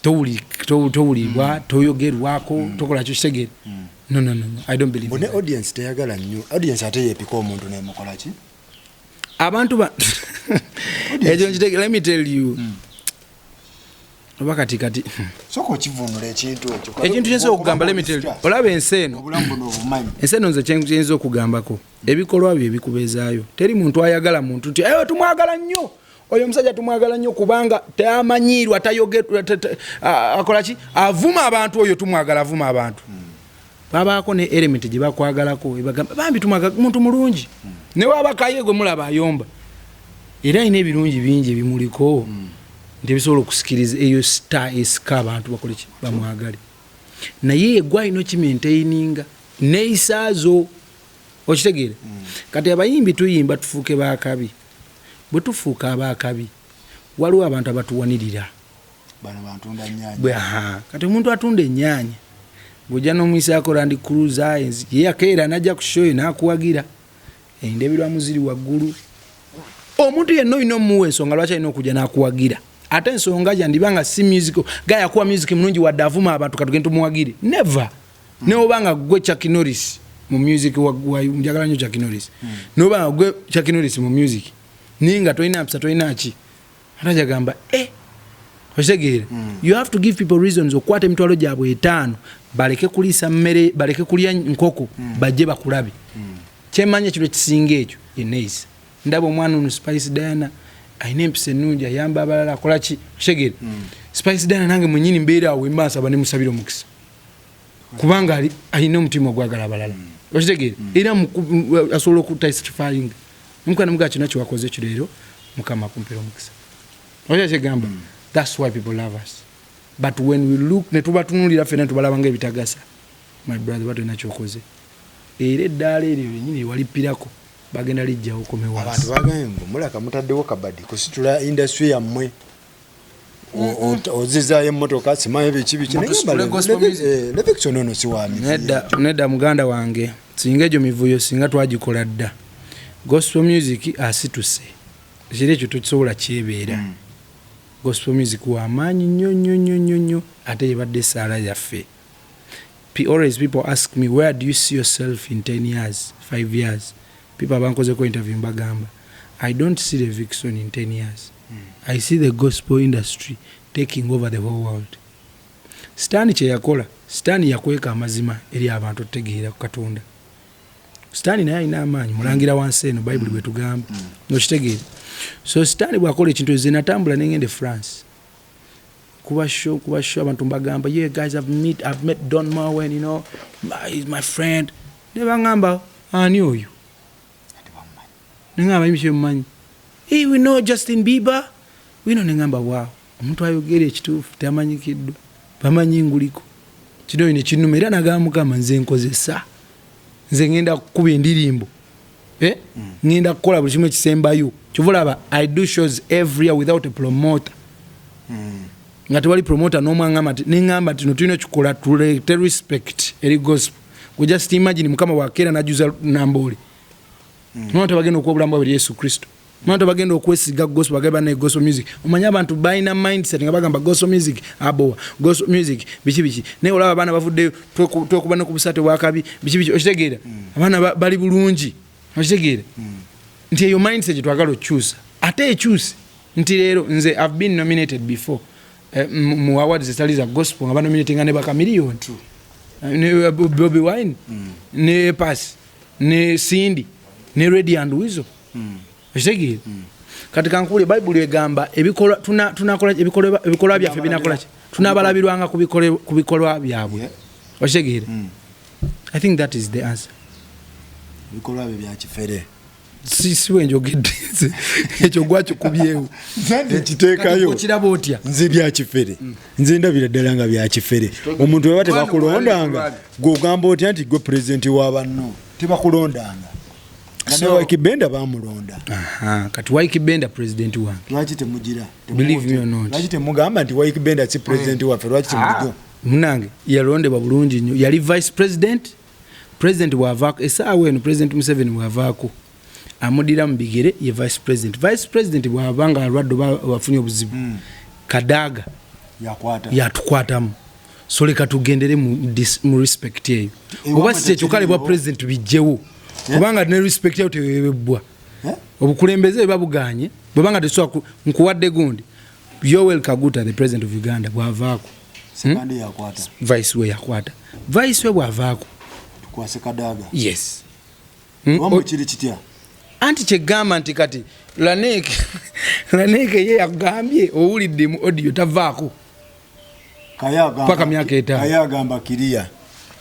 towulibwa toyogerwako tokola kyo kitegere. No. I don't believe in that. Audience teyagala nnyo. Audience ate yeepika omuntu n'emukola ki? Abantu ba let me tell you. Obakati kati. Soko kivunula ekintu ekyo. Ekintu kyenso okugamba let me tell you. Olaba enseno. Obulambu n'obumanyi. Enseno nze kyenzo okugambako. Ebikolwa bye bikubeezaayo. Teri muntu ayagala muntu nti tumwagala nnyo. Oyo omusajja tumwagala nnyo kubanga teamanyirwa tayogerwa akola ki? Avuma abantu oyo tumwagala avuma abantu. Babaako ne element gye bakwagalako ebagamba bambi tumwagala muntu mulungi. Ne wabakaye gwe mulaba ayomba. Era ine ebirungi bingi ebimuliko. Nti bisobola okusikiriza eyo star esika abantu bakole ki bamwagale. Naye egwa ino kimaintaininga neisaazo okitegeere. Kati abayimbi tuyimba tufuuke baakabi. Bwe tufuuka abaakabi waliwo abantu abatuwanirira. Bano bantunda nnyaanya. Kati omuntu atunda ennyaanya bw'ojja n'omuyisako Land Cruiser ye yakeera n'ajja ku show n'akuwagira endebirwa muziri waggulu. Omuntu yenna olina omuwa ensonga lwaki alina okujja n'akuwagira. Ate ensonga yandibanga si musical gaya yakuwa music mulungi wadde avuma abantu katugenda tumuwagire. Never. Neobanga gwe Chuck Norris mu music wa njagala nnyo Chuck Norris. Neobanga gwe Chuck Norris mu music ninga toina apsa toina ki ataja gamba osegeere. You have to give people reasons okwata emitwalo gyabwe 5 baleke kulisa mmere baleke kulya nkoko bajje bakulabe. Kyemanye kiro kisinga ekyo ye nice. Ndaba omwana ono Spice Diana ayina empisa ennungi ayamba abalala akola ki osegeere. Spice Diana nange mwenyini mbeera awo embaasa bane musabira omukisa kubanga ayina omutima ogwagala abalala osegeere. Era asobola okutestifying mukwana muga kino kiwakoze kirero mukama kumpira omukisa okyekigamba. That's why people love us. But when we look ne tubatunulira fena tubalaba nga ebitagasa my brother watu nakyokoze era eddaala eryo yennyini walipirako bagenda lijjawo komewa abantu bagamba mulaka mutaddewo kabadi kusitula industry yammwe ozizayo emmotoka simanyi bikibi kineleviction ono siwami nedda muganda wange singa egyo mivuyo singa twagikola dda. Gospel music asituse kiri ekyo tukisobola kyebeera. Gospel music wamaanyi nnyo ate yebadde saala yaffe. Always people ask me where do you see yourself in 10 years 5 years. People abankozeko interview mbagamba I don't see the Vixen in 10 years. I see the gospel industry taking over the whole world. Stan kyeyakola Stan yakweka amazima eri abantu otegeera ku Katonda. Stan naye alina amaanyi mulangira wansi eno Bible bwe tugamba okitegeera. So Stan bwakola ekintu ezo natambula n'engende France kuba show abantu mbagamba yeah guys I've met Don Marwen, you know, he's my friend. Never ngamba ani oyo ngamba imishye mmanyi hey we know Justin Bieber we know ngamba wow omuntu ayogera ekituufu tamanyikiddwa bamanyi nguliko kino ine kinumera nagamuka manze nkozesa nze ngenda kukuba endirimbo ngenda kukola buli kimu ekisembayo kyovulaba I do shows every year without a promoter. Nga tewali promoter n'omwangamba nengamba tino tulina kikola tulete respect eri gospel we just imagine mukama wakera najuza nambole mwantu bagenda okubulamba bwe Yesu Kristo mwantu bagenda okwesiga gospel bagaba ne gospel music omanya abantu baina mindset nga bagamba gospel music abowa gospel music bichi ne olaba bana bavudde twekubana ku busate bwakabi bichi okitegeera abana bali bulungi okitegeera nti eyo mindset twagala okyusa ate ekyuse nti lero nze I've been nominated before mu awards ezitali za gospel nga banominatinga ne baka million ne Bobby Wine ne Pass ne Cindy ne Radiant Wizo ekitegeera kati kankule Bible egamba ebikolwa tunakola ebikolwa byaffe binakola ki tunabalabirwanga ku bikolwa byabwe ekitegeera I think that is the answer bikolwa bya kifere si wenjogedde ekyo gwacho kubyewo ekiteekayo kirabo otya nze bya kifere nze ndabira ddala nga bya kifere omuntu weba tebakulondanga gwogamba otya nti gwe president w'abanno tebakulondanga so Waikibenda bamulonda kati Waikibenda president wange lwaki temugira believe me or not lwaki temugamba nti Waikibenda si president waffe lwaki temugira munange yalondebwa bulungi nnyo yali vice president wavaako esaawa eno president Museveni wavaako amudira mu bigere ye vice president bwabanga alwadde bafunye obuzibu Kadaga yatukwatamu so leka tugendere mu respect eyo oba si ekyo kale bwa president bijjewo kubanga ne respect eyo tewebebwa obukulembeze babuganye bwabanga tesobola nkuwadde gundi Yoweri Kaguta the president of Uganda bwavaako vice we yakwata vice we bwavaako tukwase Kadaga yes omukiri kitya anti kyegamba nti kati laneke ye yagambye owulidde mu audio tavaako paka myaka etaano kayagamba kiriya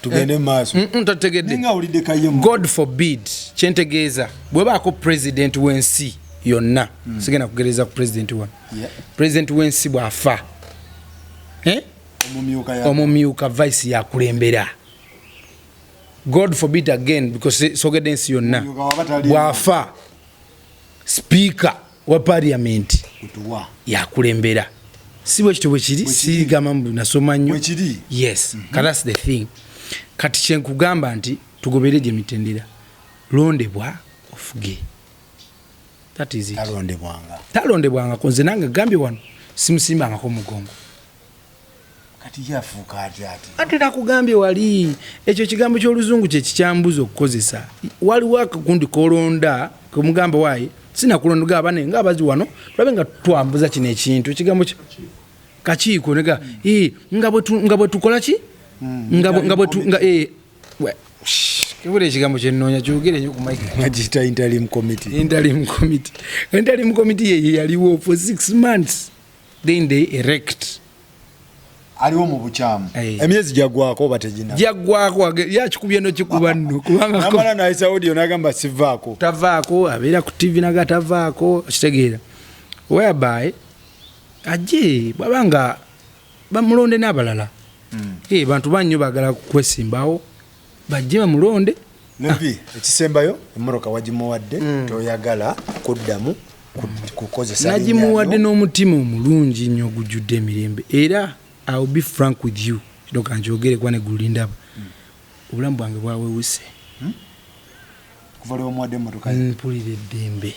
tugende maaso ntategedde ninga ulidde kayemu God forbid kyentegeeza bwebaako president w'ensi yonna sigenda kugereza ku president wa president w'ensi bw'afa omumyuka vice yakulembera God forbid again because sogede ensi yonna bwafa speaker wa parliament yakulembera sibo kitwe bwekiri sigamba mbu nasoma nnyo yes that's the thing kati kyenkugamba nti tugobere gye mitendera londebwa ofuge that is it talondebwanga konze nange gambye wano simusimbangako mugongo kati yafuuka ate nakugambye wali ekyo kigambo ky'oluzungu kye kikyambuza okukozesa waliwo akakundi kolonda kumugamba waayi sinakulonda abane nga abazi wano tulabe nga twambuza kino ekintu ekigambo kakiiko nega nga bwe tukola ki nga bwe tu nga kibule ekigambo kyennoonya kyogere nnyo ku mike agita interim committee ye yaliwo for 6 months then they erect aliwo mu bukyamu emyezi jagwako oba tegina jagwako yakikubye no kikuba nno kubanga namala na Saudi onagamba sivaako tavaako abeera ku TV naga tavaako kitegeera whereby aje babanga bamulonde n'abalala bantu bannyo bagala kwesimbawo bajje bamulonde Levi ekisembayo emmoroka wagimuwadde toyagala kuddamu kukozesa nagimuwadde n'omutima omulungi nnyo ogujjudde emirembe era I'll be frank with you kino kanjogere kwa ne gulindaba obulamu bwange bwawewuse kuva lwe omwadde mmotoka mpulira eddembe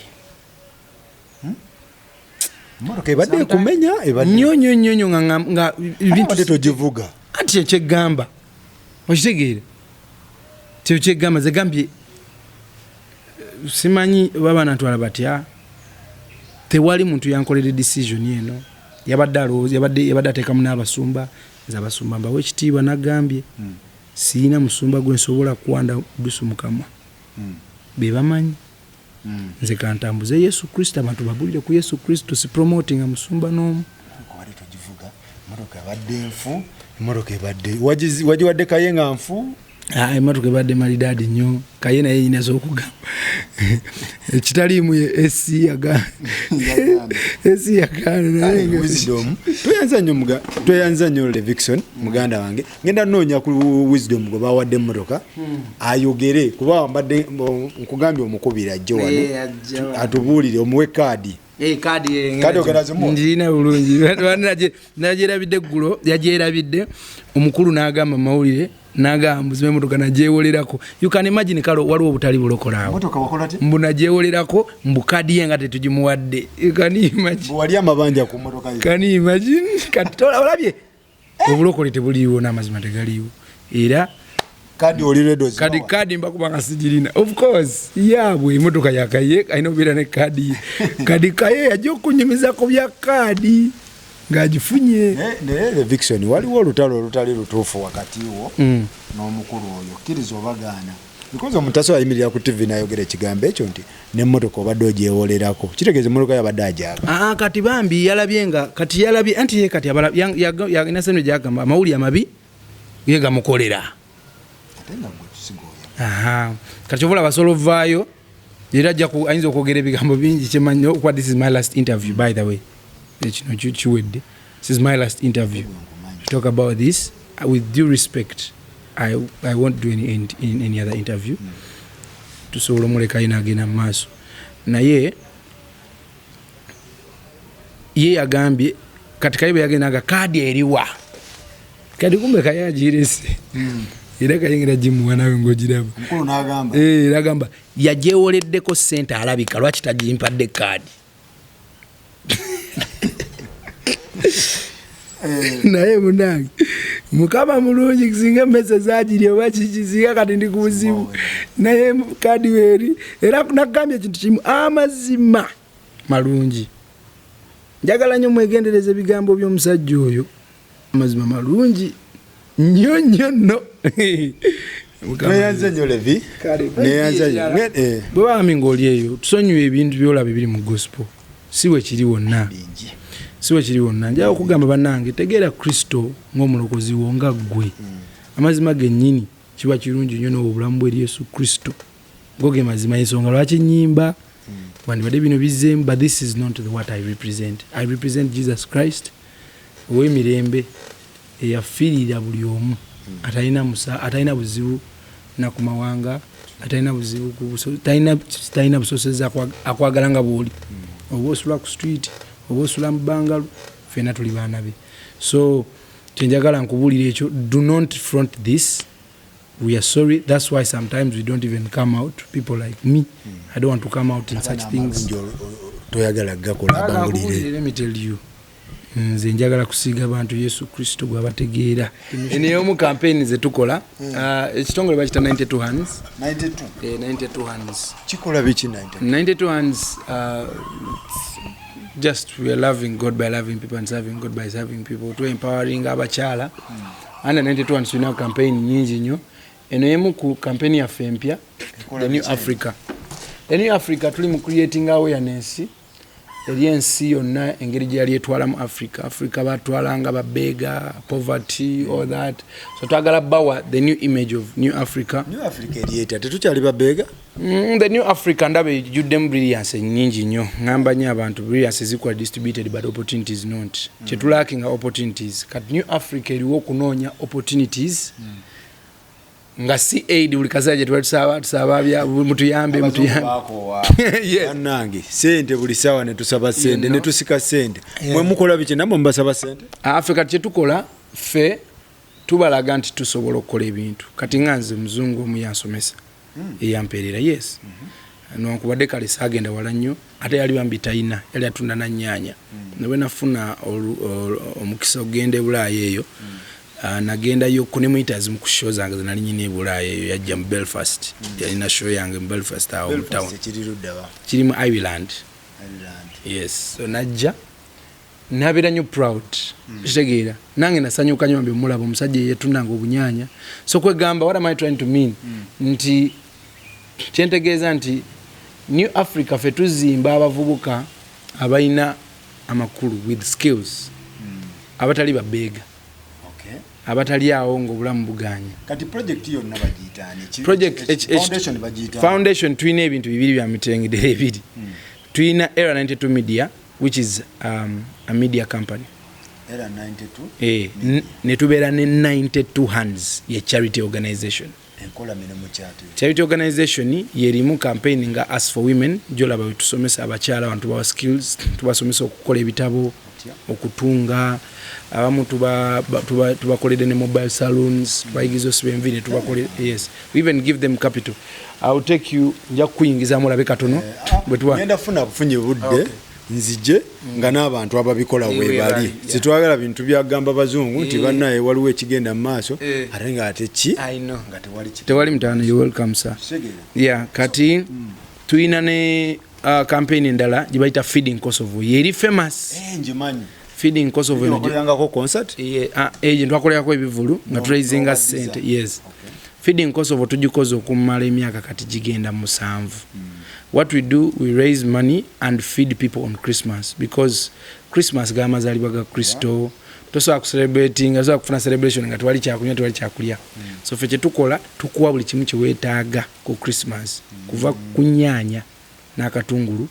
mmotoka ebadde kumenya ebadde nyonyo nga ebintu togivuga anti kyeggamba okitegeere kyeggamba zegambye simanyi baba nantwala batya tewali muntu yankolera decision eno yabadde alowooza yabadde ateekamu n'abasumba abasumba mbawe ekitiibwa nagambye siina musumba gwe nsobola kuwanda dusu mukama be bamanyi nze kantambuze Yesu Kristo abantu babulire ku Yesu Kristo si promoting musumba n'omu wali togivuga mmotoka ebadde nfu mmotoka ebadde wagiwadde kayenga nfu emmotoka ebadde malidadi nnyo kaye naye yina z'okugamba ekitaliimu esi yagaana wisdom tweyanza nnyo Levikson muganda wange ngenda noonya ku wisdom gwe bawadde emmotoka ayogere kuba mbadde nkugambye omukubira ajje wano atubuulire omuwe kaadi kadi ogerazimu ndina bulungi nagyerabidde eggulo yagyerabidde omukulu n'agamba mawulire naga muzime motoka najewolerako. You can imagine kalo waliwo obutali bulokolaawo. Motoka wakola ate? Mbu najewolerako mbukadi yenga tetugimuwadde. You can imagine. Wali amabanja ku motoka yo. Can you imagine? Katola olabye. Obulokole tebuliwo n'amazima tegaliwo. Era kadi oliredo zibawa. Kadi mbakubanga sijirina. Of course. Yabwe motoka yakaye ayina obira ne kadi. Kadi kaye ajja okunyumiza ku bya kadi. Ngajifunye. Ne Vixen waliwo olutalo olutali lutuufu wakati wo n'omukulu oyo. Kkiriza obagaana. Because omutaso ayimirira ku TV n'ayogera ekigambo ekyo nti n'emmotoka obadde ogyewolerako. Kitegeeza emmotoka yabadde ajaaga. Kati bambi yalabye kati anti ye kati yagina seno gyagamba amawuli amabi ge gamukolera. Kati obola basolo vaayo era ajja ayinza okwogera ebigambo bingi kyemanyi okuba this is my last interview by the way. Kino kiwedde. This is my last interview to talk about this. With due respect, I won't do any other interview. Tusobola omuleka ina agenda mu maaso. Naye ye agambye kati kayibe yagendaga kadi eriwa. Kadi kumbe kayagirese. Era kayingira jimuwa nawe ng'ogiraba. Mukulu n'agamba. N'agamba yajewoleddeko ssente alabika lwaki tagimpadde kadi. Naye munange mukama mulungi kisinga message agiri oba kikisinga kati ndi kubuzibu naye kadi weri era nakugambye ekintu kimu amazima malungi njagala nnyo mwegendereza ebigambo by'omusajja oyo amazima malungi nnyo nnyo nno neyanze nnyo Levi bwe bami ng'oli eyo tusonyiwe ebintu byolaba ebiri mu gospel siwe kiri wonna siwe kiri wonna njagala okugamba bannange tegeera Kristo ng'omulokozi wo nga ggwe amazima gennyini kiba kirungi nnyo n'obulamu bw'eri Yesu Kristo go ge mazima ensonga lwaki nnyimba wandibadde bino bizzeemu but this is not what I represent Jesus Christ ow'emirembe eyafiirira buli omu atalina buzibu na ku mawanga atalina buzibu talina busoseza akwagala nga bw'oli oba osula ku street oba osula mu bangalu fena tuli baana be so kyenjagala nkubuulira ekyo do not front this. We are sorry. That's why sometimes we don't even come out. People like me, I don't want to come out in such things. Let me tell you. Nze njagala kusiga abantu Yesu Kristo gwabategeera. Eno mu campaign ze tukola ekitongole bakita 92 hands. 92. 92 hands. Kikola biki 92 hands just we are loving God by loving people and serving God by serving people. To empowering abachala. Under 92 hands tuna campaign nyingi nnyo. Eno emu ku campaign ya Fempia, the New Africa. The New Africa tuli mu creating awareness. Eriensi yonna engeri gye yali etwala mu Africa batwalanga babega poverty all that so twagala bawa the new image of New Africa erieta tetukyali babega the New Africa ndabe ejjuddemu brilliance nyingi nnyo ngamba nnyo abantu brilliance zikuwa distributed but opportunities not kyetulacking opportunities kati New Africa eriwo okunoonya opportunities nga si aid buli kazaje tusaba bya mutuyambe nange sente buli sawa ne tusaba sente ne tusika sente mwe mukola biki namwe mbasaba sente Africa kye tukola fe tubalaga nti tusobola okukola ebintu kati nganze muzungu omuyansomesa eyamperera yes nonkubadde kale sagenda wala nnyo ate yali bambitayina yali atunda na nnyanya nawe nafuna omukisa ogende Bulaaya eyo nagenda yo kilometers mu kushow zange zinali nyine Bulaaya eyo yajja mu Belfast yalina show yange mu Belfast awo mu town kiri mu Ireland yes so najja nabera nyo proud kitegeera nange nasanyuka nnyo mbe mulaba omusajja yetunanga obunyanya so kwegamba what am I trying to mean nti kyentegeeza nti New Africa fe tuzimba abavubuka abalina amakulu with skills abatali babega abatali awo ng'obulamu buganye kati project yonna bagiyitaani foundation tulina ebintu bibiri bya mitendera ebiri tulina Era 92 Media which is a media company Era 92 ne tubeera ne 92 hands ye charity organization enkola mene mu charity organization yerimu campaign nga As for Women jolaba wetusomesa abakyala abantu bawa skills tubasomesa okukola ebitabo okutunga abamu tubakoledde ne mobile saloons tubayigiza osiba envi ne tubakolera yes we even give them capital. I'll take you nja kuyingiza mulabe katono ngenda funa kufunye budde nzije nga n'abantu ababikola webali sitwagala bintu byagamba bazungu nti bannaye waliwo ekigenda mu maaso ate nga ate ki nga tewali mtaano. You welcome sir. Yeah kati tuyina ne campaign endala gibayita Feeding Kosovo yeri famous njimanyi Feeding Kosovo nojangako concert agent twakolerako ebivulu nga turaising sente yes Feeding Kosovo tugikoze okumala emyaka kati gigenda 7. What we do, we raise money and feed people on Christmas because Christmas gamazalibwa ga Kristo tosobola kucelebrating asobola kufuna celebration nga twali kyakunywa twali kyakulya so ffe kyetukola tukuwa buli kimu kyeweetaaga ku Christmas kuva ku nnyanya n'akatungulu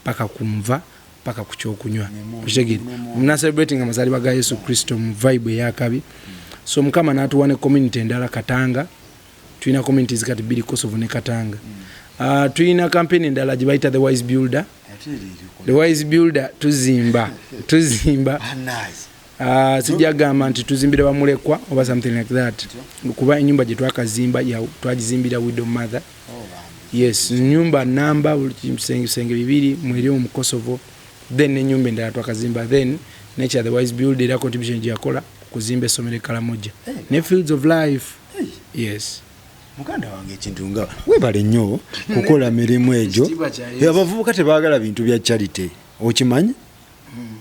paka kunva paka ku kyokunywa kutegere muna celebrating amazalibwa ga Yesu Kristo mu vibe eyakabi so mukama n'atuwa ne community endala Katanga tulina communities kati 2 Kosovo ne Katanga. Tuyina campaign endala gibayita The Wise Builder. The Wise Builder tuzimba sijagamba nti tuzimbira bamulekwa oba something like that kuba enyumba gye twakazimba twagizimbira widow mother. Yes nyumba namba senge 2 mweri mu Kosovo then enyumba endala twakazimba then Nature The Wise Builder era contribution gyakola kuzimba essomero Kalamoja ne Fields of Life. Yes muganda wange ekintu nga webale nnyo kukola mirimu egyo abavubuka tebaagala bintu bya charity okimanyi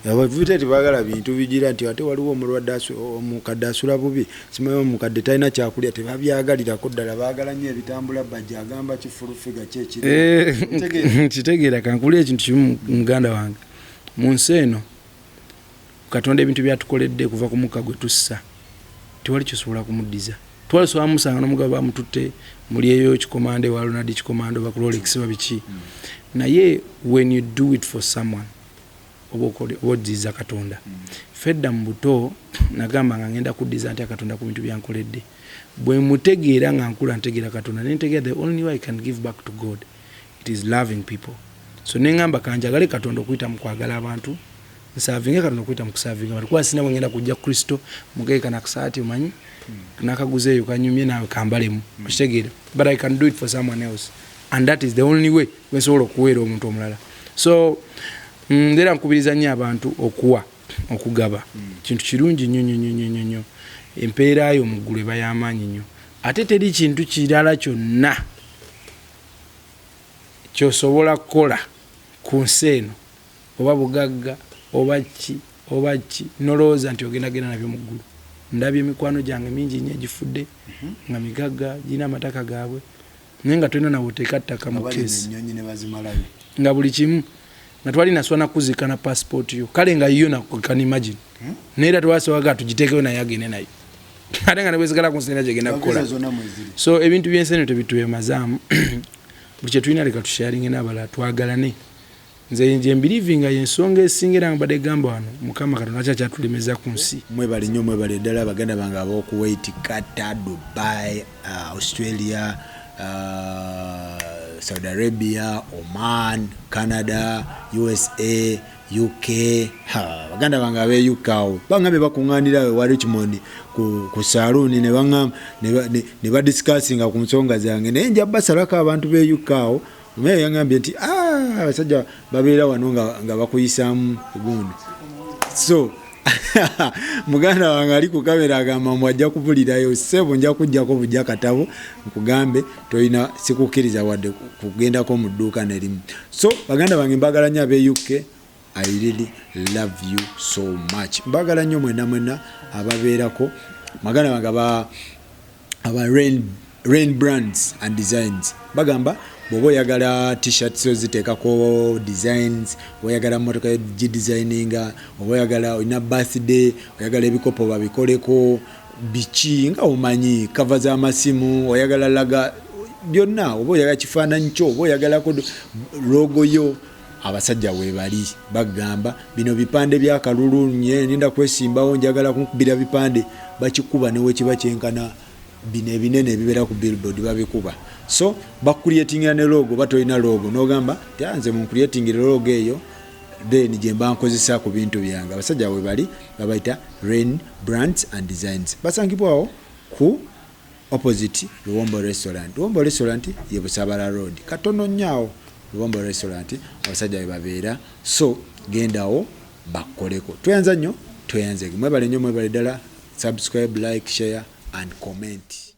abavubuka tebaagala bintu bigira nti ate waliwo omulwadde omukadde asula bubi simanyi omukadde talina kyakulya tebabyagalirako ddala baagala nnyo ebitambula bajja agamba kifulufiga kyekiri kitegeera kankulya ekintu kimu muganda wange mu nsi eno Katonda ebintu byatukoledde kuva ku mukka gwe tussa tewali kisobola kumuddiza twali swamusanga n'omugabo bamututte muli eyo kikomande wa Ronald kikomando ba Rolex babiki naye when you do it for someone obodiza Katonda fedda mu buto nagamba nga ngenda kuddiza nti Katonda ku bintu byankoledde bwe mutegeera nga nkula ntegeera Katonda nentegeera the only way I can give back to God it is loving people so nengamba kanjagale Katonda okuyita mu kwagala abantu nsavinga Katonda okuyita mu kusavinga abantu kwa sina ngenda kujja Kristo mugeeka na kusaati umanyi nakaguzeyo kanyumye nawe kambalemu kutegeera but I can do it for someone else and that is the only way wensobola okuweera omuntu omulala so ndera nkubiriza nnyo abantu okugaba kintu kirungi nnyo empeera yo muggulu eba y'amaanyi nnyo ate teri kintu kirala kyonna kyosobola kukola ku nsi eno oba bugagga oba ki nolowooza nti ogendagenda nabyo muggulu ndabye mikwano gyange mingi nnyo egifudde nga migagga girina amataka gaabwe naye nga tolina nawe oteeka ttaka mu keesi nga buli kimu nga twali naswana kuzika na passport yo kale nga yo can imagine neera twasowaga tugiteekeyo naye agende nayo ate nga nebwesigala ku nsi gyegenda kukola so ebintu by'ensi eno tebitubeemazaamu buli kye tulina leka tusharinge n'abalala twagalane nze nje believing yensonga esingira mbadde gamba wano mukama Katonda kyatulemeza ku nsi mwebale nnyo mwebale ddala baganda bange ab'okuwait Qatar Dubai Australia Saudi Arabia Oman Canada USA UK baganda bange abe UK bangambe bakunganira wa Richmond ku saloon ne bangam ne ba discussinga ku nsonga zange naye nja basalaka abantu be UK Ume yangambye nti abasajja babeera wano nga bakuyisaamu gundi so muganda wange ali ku kamera agamba mwajja kupulirayo sebo nja kujjako bujja katabo nkugambe toyina sikukkiriza wadde kugendako mu dduuka nerimu so baganda bange mbagala nnyo abe UK I really love you so much mbagala nnyo mwena ababeerako maganda bange aba rain brands and designs bagamba bobo oyagala t-shirts oziteekako designs oyagala motoka designinga oyagala oyina birthday oyagala ebikopo babikoleko biki nga omanyi cover z'amasimu oyagala laga byonna oba oyagala kifaananyi kyo oba oyagalako logo yo abasajja weebali bagamba bino bipande byakalulu ninda kwesimbawo njagala kunkubira bipande bakikuba newe kiba kyenkana bino ebinene ebibeera ku billboard babikuba so bakuliatinga ne logo batoyina logo nogamba tyanze mu creating logo eyo then gye mba nkozesa ku bintu byange. Abasajja we bali babayita Rain Brands and Designs. Basangibwawo ku opposite Luwombo Restaurant. Luwombo Restaurant ye Busabala Road. Katono nnyo Luwombo Restaurant abasajja we babeera. So gendawo bakoleko. Tweyanza nnyo, tweyanze. Mwebale nnyo, mwebale ddala. Subscribe, like, share and comment.